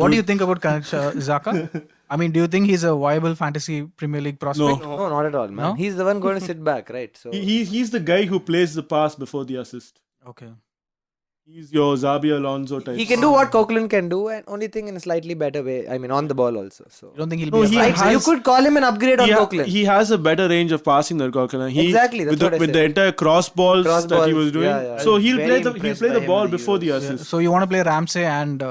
what do you dude. think about Xhaka? I mean, do you think he's a viable fantasy Premier League prospect? No, not at all, man. No? He's the one going to sit back, right? So He's the guy who plays the pass before the assist. Okay. He's your Xabi Alonso type. he can do what Coquelin can do, and only thing in a slightly better way. I mean, on the ball also. So You don't think he'll No, be he a right, fan? so you has- could call him an upgrade on Coquelin. He has a better range of passing than Coquelin. Exactly, that's with what I with the said. entire cross balls Cross that he balls, was doing. yeah, yeah. So he'll Very play the impressed by him ball in the before the Euros. assist. So you want to play Ramsey and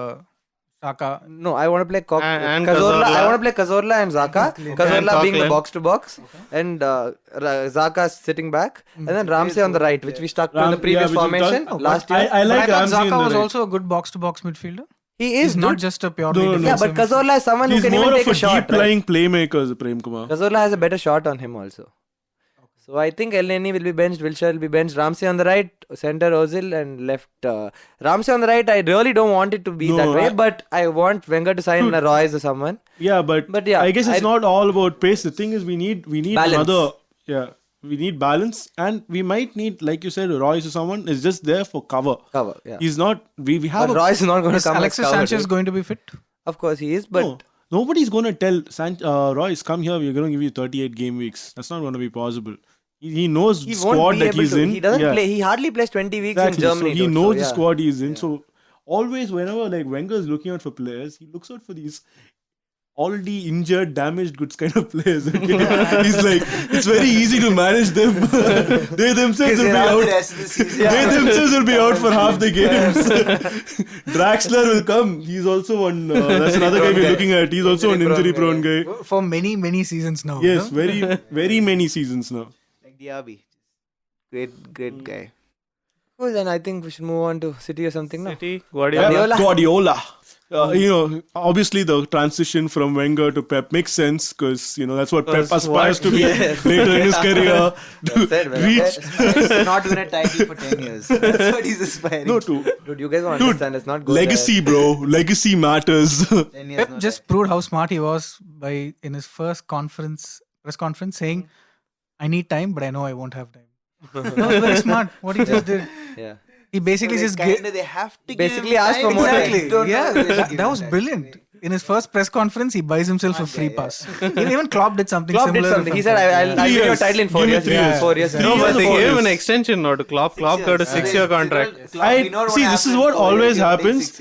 Saka? No, I want to play And Cazorla. Cazorla. I want to play Cazorla and Zaka. Cazorla being the Coquelin. box to box, and Zaka sitting back, and then Ramsey on the right, which we stuck to in the previous which we formation done. last I year. like But I thought Ramsey in Xhaka the was right. also a good box-to-box midfielder. He is He's not dude. just a purely No, no, no. Yeah, defensive. but Cazorla is someone who He's can more even of take a a shot. deep lying playmaker, Prem Kumar. Cazorla has a better shot on him also. So I think Elneny will be benched, Wilshere will be benched, Ramsey on the right, center Ozil, and left Ramsey on the right. I really don't want it to be No, that way, but I want Wenger to sign a Royce or someone. Yeah, but yeah, I guess it's not all about pace. The thing is, we need Balance. another. Yeah, we need balance, and we might need, like you said, Royce or someone is just there for cover. Cover, yeah. He's not. We have. But Royce is not going to Is come Alexis as cover, Sanchez dude. going to be fit? Of course he is, but nobody's going to tell Royce, come here, we're going to give you 38 game weeks. That's not going to be possible. He knows He squad won't be that able he's to. in. He doesn't Yeah. play. He hardly plays 20 weeks Exactly. in Germany. So he dude. knows the yeah. squad he's in. So always, whenever like Wenger is looking out for players, he looks out for these already injured, damaged goods kind of players. Okay? He's like, it's very easy to manage them. They themselves will be the out. rest of the season. They themselves will be out for half the games. Draxler will come. He's also one. That's another guy we're looking at. He's also an injury-prone guy. For many seasons now. Yes, no? very many seasons now. Like Diaby. Great guy. Cool, then I think we should move on to City or something now. City, Guardiola. Guardiola. Guardiola. Obviously the transition from Wenger to Pep makes sense because that's what Pep Because aspires to be Yes. later in his career. Well said, well reach. said. He's not win a title for 10 years. That's what he's aspiring. No, to Dude, you guys won't Dude, understand. It's not good. legacy, bro. Legacy matters. 10 years. Pep no just proved how smart he was by in his first press conference saying, "I need time, but I know I won't have time." That was very smart. What he just did. Yeah. He basically just kind of they have to Basically give him asked for time. more time. exactly. Don't know Yeah, if they should that, give that him was time. brilliant. In his first press conference, he buys himself a free Yeah, pass. Even Klopp did something Klopp similar. did something. if He I'm said, correct. I'll 3 win your years. title in 4 Give me years. 3 years. 4 years. Three No, years but they for gave him this. an extension now to Klopp. Klopp got a 6-year contract. See, this is what always happens.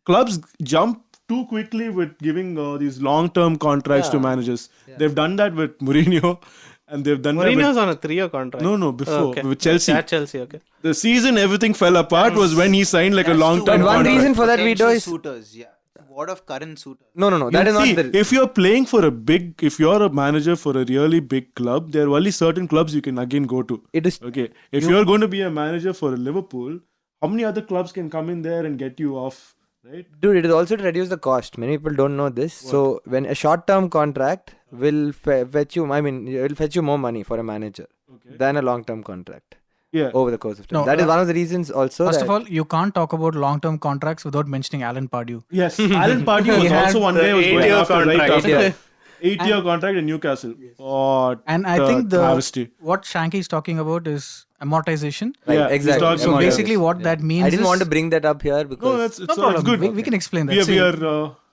Clubs jump too quickly with giving these long-term contracts to Yeah. managers. They've done that with Mourinho, and they've done that Mourinho's on a 3-year contract. No, before Okay. with Chelsea. At Chelsea, okay. The season everything fell apart was when he signed like a long-term And one contract. reason for that video is suitors. Yeah. What of current suitors? no. That is See, not the. if you're playing for if you're a manager for a really big club, there are only certain clubs you can again go to. It is. Okay, if you're going to be a manager for Liverpool, how many other clubs can come in there and get you off, right? Dude, it is also to reduce the cost. Many people don't know this. So when a short-term contract will fetch you, it will fetch you more money for a manager than a long-term contract Yeah. over the course of time. No, That is one of the reasons also. First that of all, you can't talk about long-term contracts without mentioning Alan Pardew. Yes, Alan Pardew was He had also one the guy who was going 8-year after right contract. after. 8 year. 8-year contract in Newcastle. Oh, And I think travesty. what Shanky is talking about is amortization. Right, Yeah, he's exactly. talking So about basically, this. what that means I didn't is want to bring that up here because. No, it's no problem. good. We can explain that. We See, are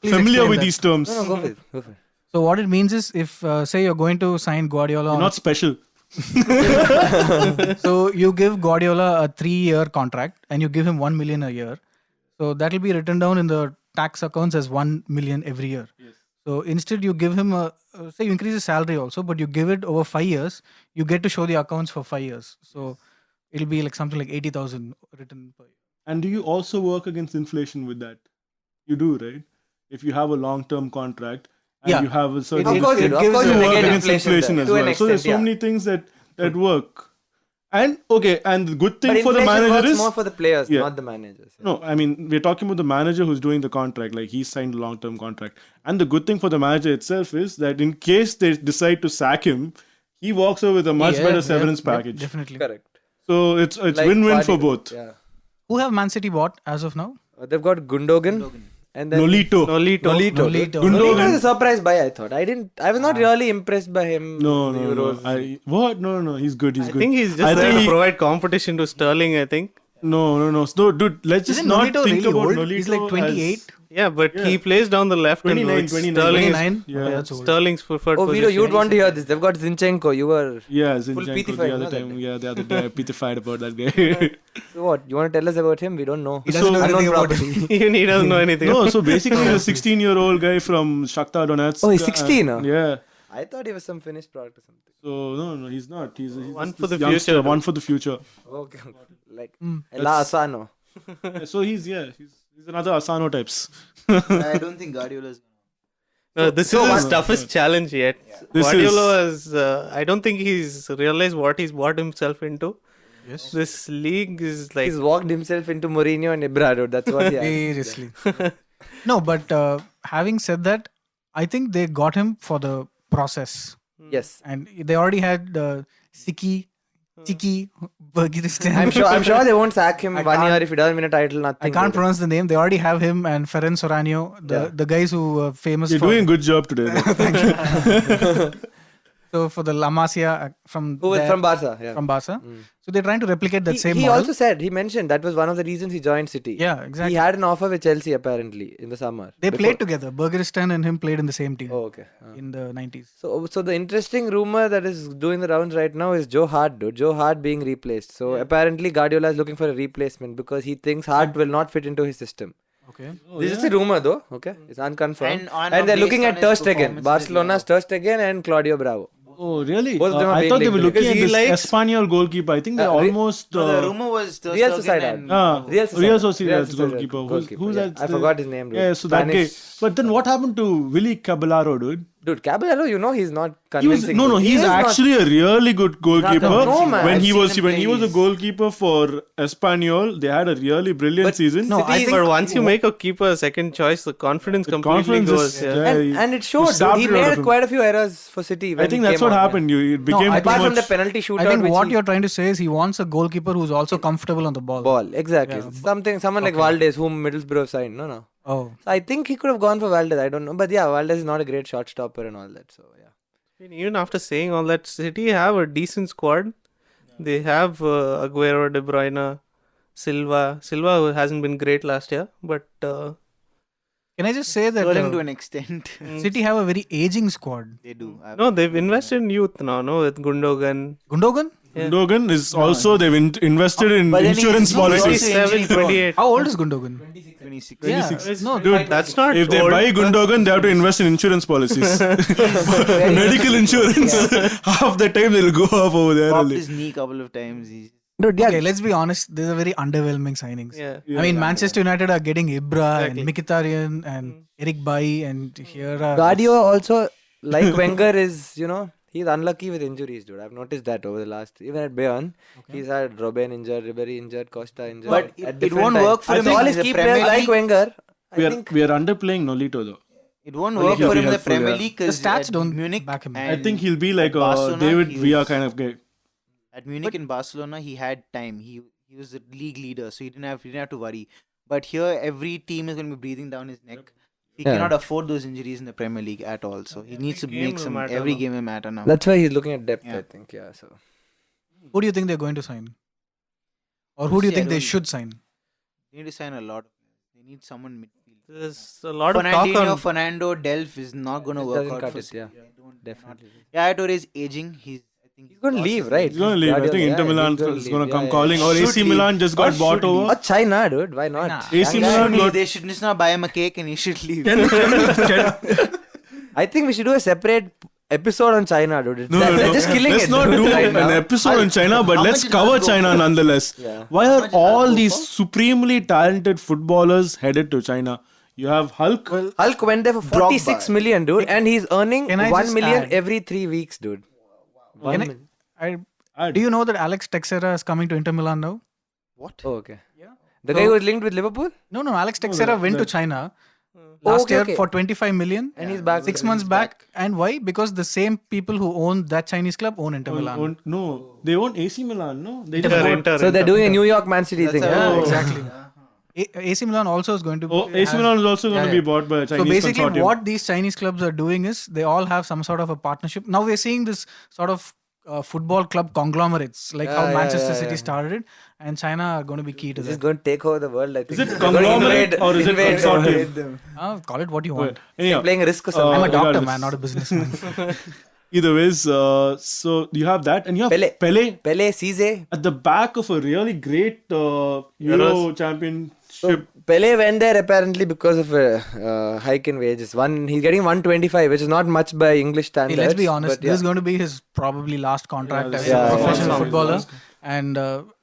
please familiar explain with that. these terms. No, go for it. Go for it. So what it means is, if say you're going to sign Guardiola, You're on not special. so you give Guardiola a 3-year contract and you give him 1 million a year. So that will be written down in the tax accounts as 1 million every year. So instead you give him say you increase his salary also, but you give it over 5 years. You get to show the accounts for 5 years. So it'll be like something like 80,000 written per year. And do you also work against inflation with that? You do, right? If you have a long-term contract and Yeah. you have a certain... Of course, you do. Of gives course, you you work negate against inflation there, as to an well. So there's extent, so yeah. many things that work. And and the good thing But for the inflation manager works is... more for the players, Yeah. not the managers. No, I mean, we're talking about the manager who's doing the contract. Like, he signed a long-term contract. And the good thing for the manager itself is that in case they decide to sack him, he walks away with a much better severance package. Definitely. Correct. So it's Like win-win for Vardy. both. Yeah. Who have Man City bought as of now? They've got Gundogan. And then Nolito. Nolito. Nolito. Nolito is a surprise buy, I thought. I was not really impressed by him. No, in the no, no. Euros. What? No. He's good. He's I good. think he's just I there think to he- provide competition to Sterling, I think. No, dude. Let's just Isn't not Nolito think really about old? Nolito. He's like 28. as- Yeah, but he plays down the left 29, and 29. Sterling is 29? Yeah. That's old. Sterling's preferred Oh, Vito, position. you'd want to hear this. They've got Zinchenko. You were. Yeah, Full Zinchenko PT the fight, other no, that time. day. Yeah, the other day I PT-fied about that guy. So what? You want to tell us about him? We don't know. He doesn't know Unknown anything about property. You need to know anything. No, so basically he's a 16-year-old guy from Shakhtar Donetsk. Oh, he's 16, huh? Yeah. I thought he was some finished product or something. So no, he's not. He's One just for this the youngster, future. One for the future. Okay. Like That's- Asano. Yeah, so he's another Asano types. I don't think Guardiola's This is his toughest challenge yet. This Guardiola is. I don't think he's realized what he's bought himself into. Yes. This league is like. He's walked himself into Mourinho and Ibra. That's what he has. Seriously. No, but having said that, I think they got him for the process. Yes. And they already had Siki, Bergistan. I'm sure they won't sack him I 1 year can't- if he doesn't win a title. Nothing. I can't pronounce the name. They already have him and Ferran Soranio, the guys who were famous You're for. doing a good job today. though. So for the La Masia from Who was there- from Barca? Yeah. from Barca. So they're trying to replicate that He, same he model. also said, he mentioned that was one of the reasons he joined City. Yeah, exactly. He had an offer with Chelsea apparently in the summer. They Before- played together. Bergeristan and him played in the same team Oh, okay. in the 90s. So the interesting rumor that is doing the rounds right now is Joe Hart, dude. Joe Hart being replaced. So apparently Guardiola is looking for a replacement because he thinks Hart will not fit into his system. Okay. This is a rumor though. Okay, it's unconfirmed. And they're looking based at on Ter his Stegen, performances, Barcelona's Ter Stegen and Claudio Bravo. Oh, really? Both of them are I being thought they were linked looking at because this he likes- Espanyol goalkeeper. I think they almost. No, the rumor was Ter Real Stegen Sociedad. and Real Sociedad's Sociedad goalkeeper. Who's yeah. that? I forgot his name. Dude. Yeah, so that guy. Spanish. But then what happened to Willy Caballero, dude? Dude, Caballero, he's not He was convincing. no. He He's is not- actually a really good goalkeeper. No, man. When I've he seen was him when he play, was a he's- goalkeeper for Espanyol, they had a really brilliant season. No, I think But once you make a keeper a second choice, the confidence completely Confidence goes. is, Yeah. And it showed. Dude, sapped he it out of made him. quite a few errors for City. I when think he that's came what on, happened. It became I- too Apart from much. the penalty shootout, I think which what he- you're trying to say is he wants a goalkeeper who's also comfortable on the ball. exactly. Yeah, Someone like Valdez, whom Middlesbrough signed. No. Oh. So I think he could have gone for Valdez. I don't know, but yeah, Valdez is not a great shot stopper and all that. So yeah. And even after saying all that, City have a decent squad. They have Aguero, De Bruyne, Silva. Silva hasn't been great last year, but Can I just say that Sterling to an extent. City have a very aging squad. They do. no, they've invested in youth now. No, with Gundogan. Gundogan? Gundogan is also they've invested in But then insurance he's- no, he's policies. also 27, injury prone. 28. How old is Gundogan? 26. Yeah. No, Dude, That's not if they old. buy Gundogan, they have to invest in insurance policies. Medical insurance. Half the time they'll go up over there. Popped only. his knee couple of times. Dude, yeah. Okay, let's be honest. These are very underwhelming signings. Yeah. I mean, Manchester United are getting Ibra Exactly. and Mkhitaryan and Eric Bailly and here are... Guardiola also, like Wenger, is he's unlucky with injuries, dude. I've noticed that over the last, even at Bayern, he's had Robben injured, Ribéry injured, Costa injured. But at it different won't times. work for I him think all in his the key Premier players like League. Wenger. I We are think we are underplaying Nolito though. It won't Only work he'll for be him in the helpful, Premier yeah. League The because stats don't Munich back him up. I think he'll be like a Barcelona, David he Villa was- kind of guy. At Munich and Barcelona, he had time. He was the league leader, so he didn't have to worry. But here, every team is going to be breathing down his neck. He cannot afford those injuries in the Premier League at all. So he needs to game make will some. matter Every now. game will matter now. that's why he's looking at depth, Yeah. I think. Yeah, so. Who do you think they're going to sign? Or who do you See, I think they don't- should sign? They need to sign a lot of players. They need someone midfield. There's a lot of talk Fernandinho, on. Fernando, Delph is not going to Just work doesn't out cut for it, City. yeah. They don't- Definitely. Yaya Toure is aging. He's going to leave, right? He's gonna leave. I think Guardiola, Inter yeah, Milan he's gonna is leave. gonna come Yeah, calling, or Should AC leave. Milan just Or got should bought leave. over. Or China, dude. Why not? China. AC Should Milan leave. got They should just not buy him a cake and he should leave. I think we should do a separate episode on China, dude. It's No, that- no, they're no. just killing Let's it. not dude, do right an now. episode on China, but How let's much cover does that China go for? nonetheless. Yeah. Why are much does that all go these for? supremely talented footballers headed to China? You have Hulk. Hulk went there for 46 million, dude, and he's earning Can I 1 just million add- every 3 weeks, dude. Can do you know that Alex Teixeira is coming to Inter Milan now? What? Oh, okay. The guy who was linked with Liverpool? No, Alex Teixeira went to China Oh, last okay, year okay. for 25 million. And he's back. 6 months back. And why? Because the same people who own that Chinese club own Inter Milan. No, they own AC Milan. No, they just Inter, bought- Inter, So they're Inter. doing a New York Man City thing. how- Yeah, Oh. Exactly. AC Milan also is going to. Oh, AC Milan is also going to Yeah, be bought by a So Chinese basically, consortium. what these Chinese clubs are doing is they all have some sort of a partnership. Now we're seeing this sort of football club conglomerates, like how Manchester City started it, and China are going to be key to This is that. going to take over the world, I think. Is it They're going to conglomerate or is it invade consortium? Call it what you want. Anyhow, Playing a risk or something. I'm a doctor, regardless. man, not a businessman. Either ways, so you have that, and you have Pele. Pele Pele, Cisse. at the back of a really great Euro championship. Pele went there apparently because of a hike in wages. He's getting 125, which is not much by English Hey, standards. let's be honest, but this is going to be his probably last contract as yeah, a professional yeah. footballer, and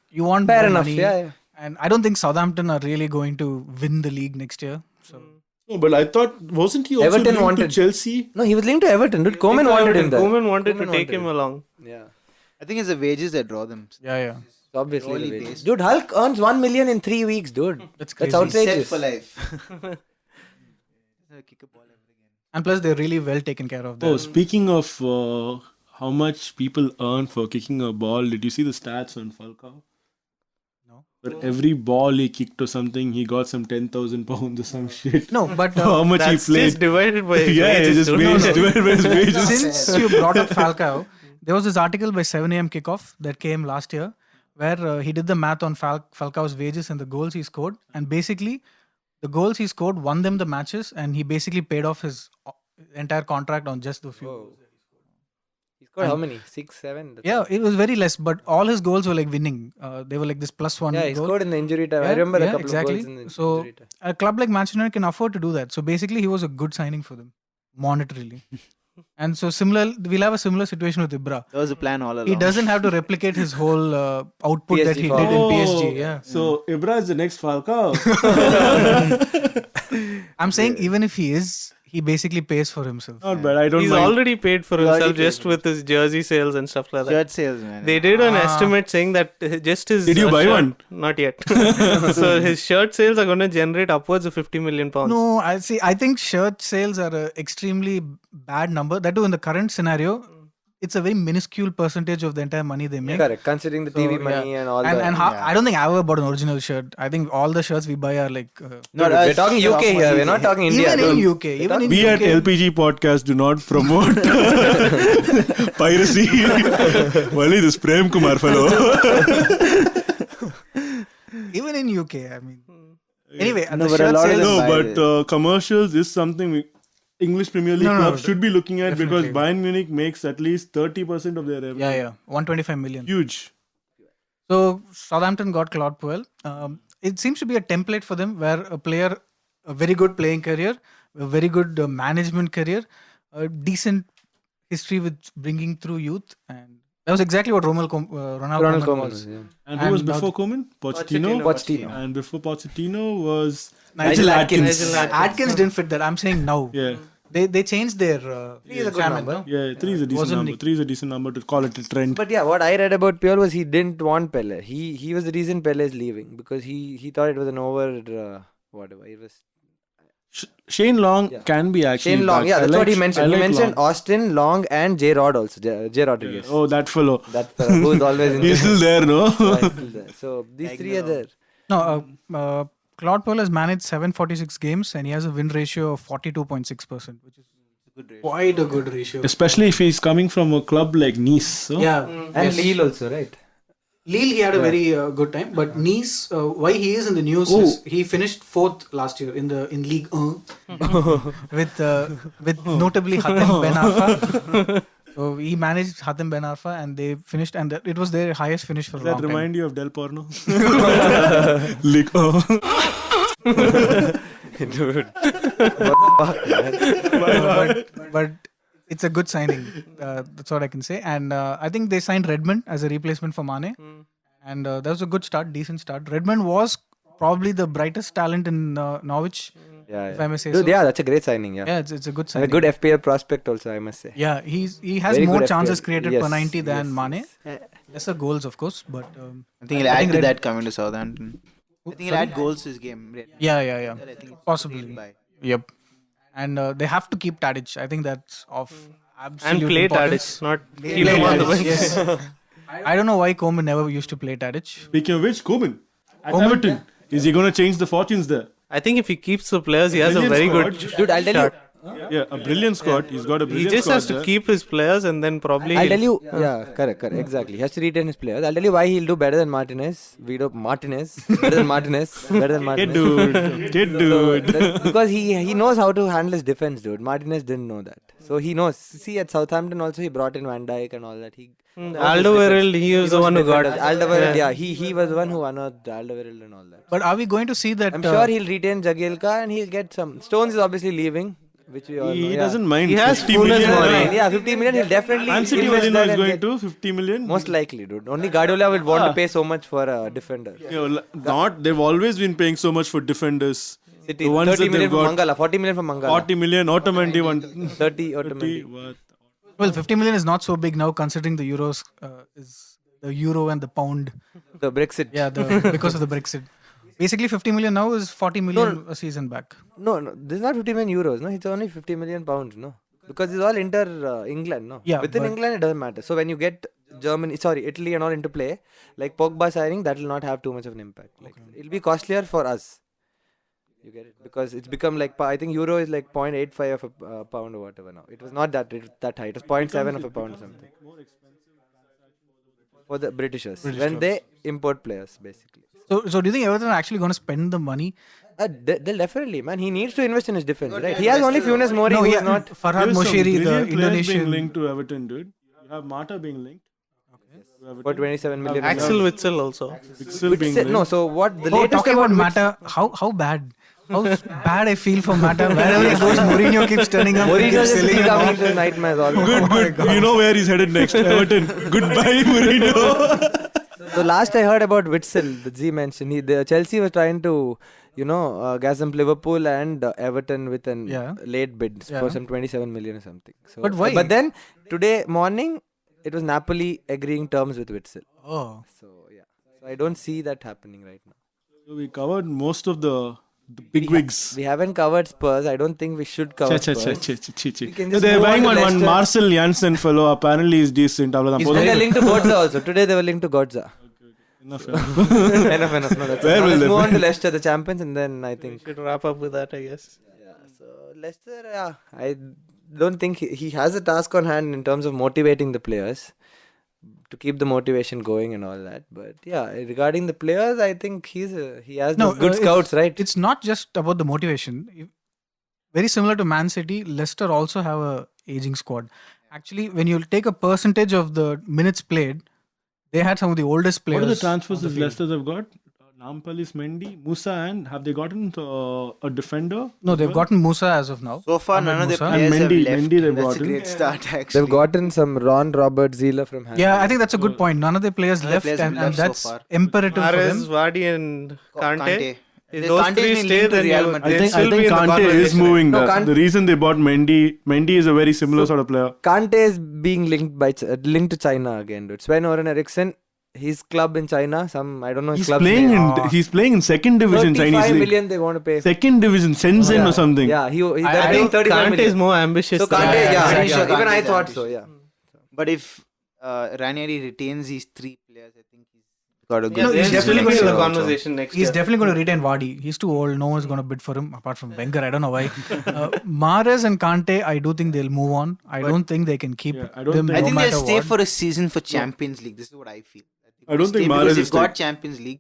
you want Fair more enough, money. yeah. And I don't think Southampton are really going to win the league next year. So No, but I thought wasn't he also Everton linked wanted- to Chelsea? No, he was linked to Everton, dude. Koeman wanted him there. Koeman wanted to Koeman take wanted him him. along. Yeah. I think it's the wages that draw them. yeah. Obviously. Purely the wages. based. Dude, Hulk earns 1 million in 3 weeks, dude. That's That's crazy. Set outrageous. for life. Kick a ball ever again. And plus, they're really well taken care of. Oh, There. speaking of how much people earn for kicking a ball, did you see the stats on Falcao? For every ball he kicked or something, he got some 10,000 pounds or some shit. No, but How much That's he played? just divided by his Yeah, wages, just dude. wage, divided by his wages. since you brought up Falcao, there was this article by 7 a.m. Kickoff that came last year where he did the math on Falcao's wages and the goals he scored. And basically, the goals he scored won them the matches, and he basically paid off his entire contract on just the few. Whoa. He scored how many? 6, 7? That's Yeah, all. it was very less, but all his goals were like winning. They were like this +1 Yeah, he goal. scored in the injury time. I Yeah, remember a yeah, couple exactly. of goals in the So injury time. a club like Manchester United can afford to do that. So basically, he was a good signing for them monetarily. And so we'll have a similar situation with Ibra. That was the plan all along. He doesn't have to replicate his whole output that PSG he form. did in Oh, PSG. Yeah, So Ibra is the next Falcao. I'm saying even if he is, he basically pays for himself. Not bad. I don't He's mind. already paid for He already himself paid just for with his jersey sales and stuff like that. Shirt sales, man. They did an estimate saying that just his. Did you buy shirt- one? Not yet. So his shirt sales are going to generate upwards of 50 million pounds. No, I think shirt sales are an extremely bad number. That too, in the current scenario, it's a very minuscule percentage of the entire money they make. Correct. Considering the TV So, money and all and that. I don't think I ever bought an original shirt. I think all the shirts we buy are like No, Dude, we're talking UK here. We're not talking India. even in Don't- UK. Even in We at UK. LPG Podcast do not promote piracy. Only this Prem Kumar fellow. Even in UK, I mean. Anyway, No, the but a shirt lot of sales. them No, buy but commercials is something English Premier League No, no, clubs should be looking at because definitely. Bayern Munich makes at least 30% of their revenue. Yeah, 125 million. Huge. So Southampton got Claude Puel. It seems to be a template for them where a player, a very good playing career, a very good management career, a decent history with bringing through youth, and that was exactly what Ronald Ronald Koeman Koeman was. yeah. And who was And now- before Koeman? Pochettino. Pochettino. And before Pochettino was Nigel Atkins. Atkins didn't fit that. I'm saying now. Yeah. They changed their Three is a good chairman, number. no? Yeah, 3 is a decent Wasn't number. he- 3 is a decent number to call it a trend. But yeah, what I read about Puyol was he didn't want Pele. He was the reason Pele is leaving because he thought it was an over whatever. It was Shane Long Yeah. can be actually. Shane Long. back. Yeah, I that's what like- he mentioned. I He like mentioned Long. Austin, Long, and J Rod also. J Rodriguez. Oh, that fellow. That fellow who's always in. He's still there, no? Yeah, he's still there. So these three are there. No, Claude Puel has managed 746 games and he has a win ratio of 42.6%, which is quite a good ratio. Especially if he's coming from a club like Nice. So. Yeah, And Lille also, right? Lille, he had a very good time, but Nice, why he is in the news is he finished 4th last year in League 1 with notably Hatem Ben Arfa. So he managed Hatem Ben Arfa and they finished, and it was their highest finish for a Does that long time. remind you of Del Porno? Like, oh. Dude. but it's a good signing. That's what I can say. And I think they signed Redmond as a replacement for Mane, and that was a good start, decent start. Redmond was probably the brightest talent in Norwich, Yeah, if I may say Dude, so. yeah, that's a great signing. Yeah, Yeah, it's a good and signing. a good FPL prospect also, I must say. Yeah, he has Very more good chances FPL. created Yes, per 90 than yes, Mane. Lesser goals, of course, but I think he'll I add think to Red- that coming to Southampton. I think he'll add goals to his game. yeah. I think it's Possibly. great buy. Yep. And they have to keep Tadic. I think that's of And absolute play importance. Tadic, not Play keep him on the Tadic, bench. yes. I don't know why Koeman never used to play Tadic. Speaking of which, Koeman. At Koeman, Everton. Is he going to change the fortunes there? I think if he keeps the players, he has a Brilliant very squad. good Dude, I'll tell you. shot. Yeah, a brilliant squad. He's got a He brilliant just squad has to there. keep his players and then probably. I'll tell you, correct, exactly. He has to retain his players. I'll tell you why he'll do better than Martinez. Better than Martinez. Kid Martinez. dude. Kid dude. Because he knows how to handle his defense, dude. Martinez didn't know that. So he knows. See, at Southampton also, he brought in Van Dijk and all that. Alderweireld, he was the one who got. Alderweireld, yeah. He was the one who unearthed Alderweireld and all that. But are we going to see that? I'm sure he'll retain Jagielka and he'll get some. Stones is obviously leaving, which we all know. He yeah. doesn't mind. He has 50 Funes million. Mori. Yeah, 50 million, he'll definitely. Man City invest was that and going get- to 50 million. Most likely, dude. Only Guardiola would want to pay so much for a defender. They've always been paying so much for defenders. City, The ones 30 that million they've for got- Mangala, 40 million for Mangala. 40 million, Otamendi one. 30 automatic. What? Well, 50 million is not so big now, considering the euros is the euro and the pound. The Brexit. Yeah, because of the Brexit. Basically, 50 million now is 40 million a season back. No, this is not 50 million euros. No, it's only 50 million pounds. No, because it's all inter England. No, Yeah, within but- England it doesn't matter. So when you get Italy and all into play, like Pogba signing, that will not have too much of an impact. Like it'll be costlier for us. You get it? Because it's become like I think euro is like 0.85 of a pound or whatever now. It was not that high. It was 0.7 of a pound or something. For the Britishers when they import players basically. So do you think Everton are actually going to spend the money? They'll definitely, man. He needs to invest in his defense, right? He has only Funes Mori, No, who yeah, is not. Farhad There's some Moshiri, the brilliant players being Indonesian. linked to Everton, dude. You have Mata being linked. To Everton. For 27 million. Axel Witsel also. Witsel being linked. No, so what the Oh, latest talking about Wits- Mata, how bad? How bad I feel for Mata. Wherever he goes, Mourinho keeps turning up. Mourinho keeps just selling keeps him coming off. to nightmares all the Good, time. good. You know where he's headed next. Everton. Goodbye, Mourinho. So last I heard about Witsel, the Z mentioned, the Chelsea was trying to, gas up Liverpool and Everton with an Yeah. late bid Yeah. for some 27 million or something. So, But why? But then today morning, it was Napoli agreeing terms with Witsel. Oh. So yeah, so I don't see that happening right now. So we covered most of the bigwigs. We haven't covered Spurs. I don't think we should cover Spurs. We can just They're move buying on to one Leicester. Marcel Janssen fellow. Apparently, he's decent. And they're linked to Godza also. Today they were linked to Godza. Enough. enough. No, that's Where enough. will Let's they move on be? to Leicester, the champions, and then I think. Should wrap up with that, I guess. Yeah, so Leicester, I don't think he has a task on hand in terms of motivating the players to keep the motivation going and all that. But yeah, regarding the players, I think he has No, those good it's- scouts, right? It's not just about the motivation. Very similar to Man City, Leicester also have a aging squad. Actually, when you take a percentage of the minutes played, they had some of the oldest players. What are the transfers on the that field. Leicester have got? Nampalis, Mendy, Musa, and have they gotten a defender? No, they've gotten Musa as of now. So far, Ahmed none of the Musa. players And have Mendy- left. Mendy they've That's gotten. a great start, actually. They've gotten some Ron Robert Zieler from Hand. Yeah, I think that's a good point. None of the players None of left, the players and, have and left so that's far. imperative for Mahrez, them. Vardy and Kante. If The those Kante's three been stay, linked to then Real they'll Madrid. I think still be in the Kante is conversation. moving. No, the reason they bought Mendy is a very similar sort of player. Kante is being linked to China again, dude. Sven Oren Eriksson, his club in China, I don't know his He's club's playing name. he's playing in second division 35 Chinese league. million they want to pay. Second division Shenzhen or something. Yeah, they're I paying think 35 Kante million. is more ambitious. So than Kante, that. yeah, pretty sure even Kante I is thought so, ambitious. yeah. But if Ranieri retains these three players, I think he's got a good. Yeah, No, they'll he's still definitely be in the gonna- conversation next He's year. definitely going to retain Vardy. He's too old. No one's going to bid for him apart from Wenger. I don't know why. Mahrez and Kante, I do think they'll move on. I don't think they can keep Yeah, I don't them. think- I no think matter they'll stay what. for a season for Champions League. This is what I feel. I don't think because Mahrez they've is got staying. Champions League.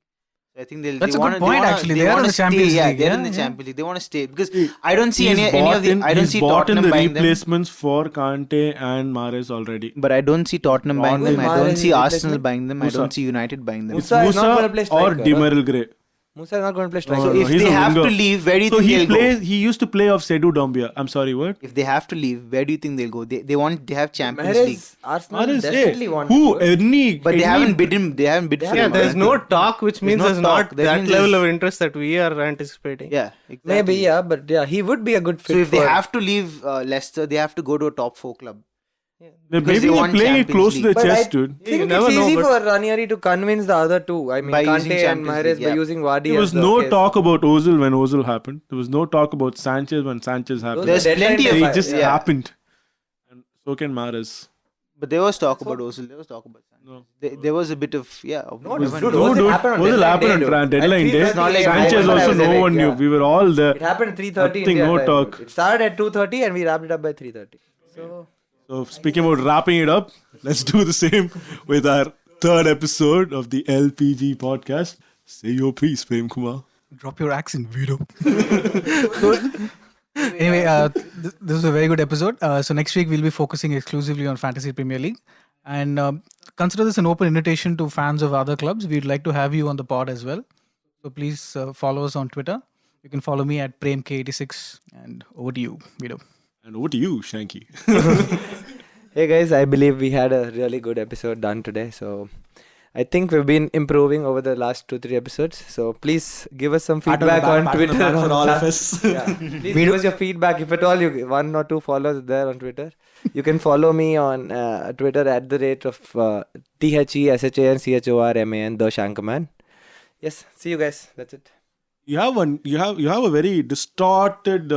I think they'll. That's they a good wanna, point, they wanna, actually. They They are in wanna the stay, Champions yeah, League, they're yeah, in the yeah. Champions League. They want to stay because I don't see He's any of the. I don't he's see bought in Tottenham the buying them. replacements for Kante and Mahrez already. But I don't see Tottenham buying them. I Mahrez don't is see Arsenal replacement? buying them. I Musa. don't see United buying them. It's Musa is not Musa gonna play or striker, Demiral Gray. Musa is not going to play No, striker. So no, if he's they a have to winger. leave, where do you So think he they'll plays. go? He used to play off Seydou Doumbia. I'm sorry, what? If they have to leave, where do you think they'll go? They have Champions League. Mahrez, Arsenal Mahrez, definitely hey, want who? to go. Any? But they haven't bid him. They haven't bid for Yeah, him. there's no talk, which means no there's talk. not That that means level there's- of interest that we are anticipating. Yeah, exactly. Maybe, yeah, but yeah, he would be a good fit. So if they for- have to leave Leicester, they have to go to a top 4 club. Maybe Because they they're want playing it Champions close to League. the But I chest, dude. think You it's never know, easy but- for Ranieri to convince the other two. I mean, By Kante using and Champions Mahrez League, by yeah. using Vardy. There was as the no case. talk about Ozil when Ozil happened. There was no talk about Sanchez when Sanchez happened. Those There's are deadline plenty of- day It five, just yeah. happened. And so can Mahrez. But there was talk about Ozil. There was talk about Sanchez. There was a bit of No, never dude, know. Ozil dude. happened on Ozil deadline happened day, on dude. deadline At day. 3:30 It's not like Sanchez I also was no one knew. yeah. We were all there. It happened at 3:30 Nothing, India no time, talk. dude. It started at 2:30 and we wrapped it up by 3:30. So speaking about wrapping it up, let's do the same with our third episode of the LPG podcast. Say your piece, Prem Kumar. Drop your accent, Vito. Anyway, this is a very good episode. So next week we'll be focusing exclusively on Fantasy Premier League, and consider this an open invitation to fans of other clubs. We'd like to have you on the pod as well. So please follow us on Twitter. You can follow me at PremK86, and over to you, Vito. And over to you, Shanky. Hey guys, I believe we had a really good episode done today. So I think we've been improving over the last 2-3 episodes. So please give us some feedback on Twitter. for all of us. Yeah. Please give us your feedback. If at all you 1 or 2 followers there on Twitter, you can follow me on Twitter at the rate of THESHANCHORMAN, the Shankaman. Yes, see you guys. That's it. You have a very distorted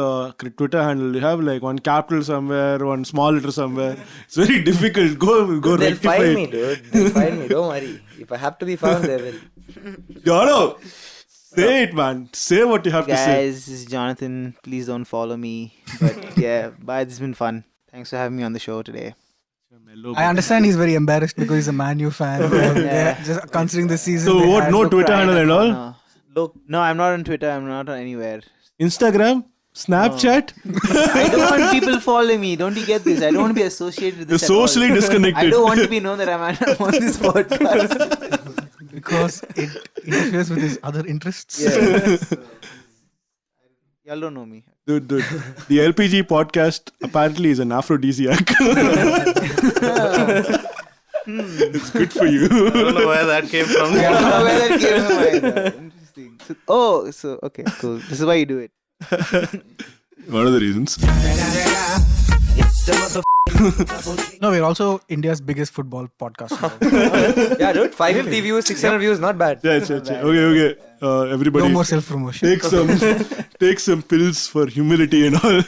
Twitter handle. You have like one capital somewhere, one small letter somewhere. It's very difficult. Go They'll rectify find it. me, dude. They'll find me. Don't worry. If I have to be found, they will. No. Say it, man. Say what you have to say. Guys, this is Jonathan. Please don't follow me. But yeah, bye. This has been fun. Thanks for having me on the show today. I understand he's very embarrassed because he's a Man U fan. Yeah. Just considering the season. So they what? had. No Twitter handle and all? No. Look, no, I'm not on Twitter. I'm not on anywhere. Instagram? Snapchat? I don't want people following me. Don't you get this? I don't want to be associated with You're this. at all. socially I disconnected. don't want to be known that I'm on this podcast. Because it interferes with his other interests. Yeah. Y'all don't know me. Dude. The LPG podcast apparently is an aphrodisiac. It's good for you. I don't know where that came from. I don't know where that came from either. Interesting. So, okay, cool. This is why you do it. One of the reasons. No, we're also India's biggest football podcast now. Yeah, dude. 550 views, 600 views, not bad. Yeah. Okay. Everybody, No more self-promotion. take some pills for humility and all.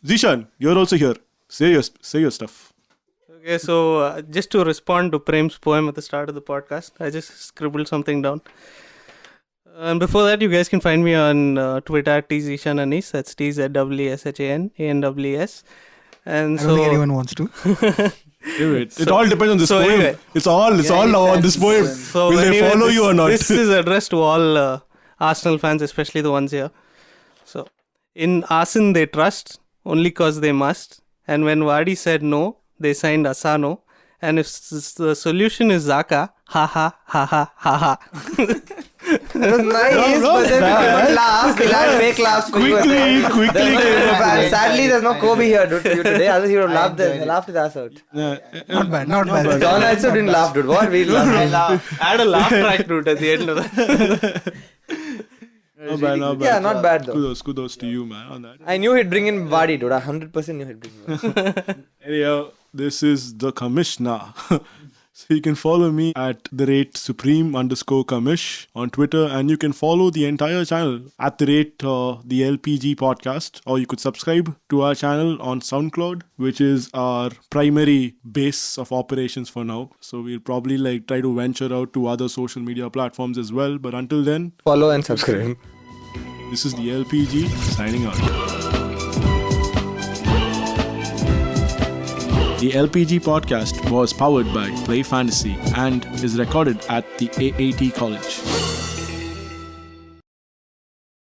Zishan, you're also here. Say your stuff. Okay, so just to respond to Prem's poem at the start of the podcast, I just scribbled something down. And before that, you guys can find me on Twitter at tzishananis. That's TZWSHANANWS. And I don't think anyone wants to. It all depends on this so poem. anyway. It's all now on this poem. So Will they anyway, follow you or not? This is addressed to all Arsenal fans, especially the ones here. So, in Arsene they trust only cause they must. And when Vardy said no, they signed Asano. And if the solution is Zaka, ha ha ha ha ha ha. That was nice, but then people laugh. We'll add fake laughs for you. Quickly. Sadly, there's no Kobe here, dude, for you today. Otherwise, he would have laughed his ass out. Not bad. John also didn't laugh, dude. What? We laughed. Add a laugh track to it at the end of that. Not bad. Yeah, not bad though. Kudos to you, man, on that. I knew he'd bring in Vardy, dude. I 100% knew he'd bring in Vardy. Anyhow, this is the Commissioner. So you can follow me at @supreme_commish on Twitter, and you can follow the entire channel at the LPG Podcast, or you could subscribe to our channel on SoundCloud, which is our primary base of operations for now. So we'll probably try to venture out to other social media platforms as well. But until then, Follow and subscribe. this is the LPG signing out. The LPG podcast was powered by Play Fantasy and is recorded at the AAT College.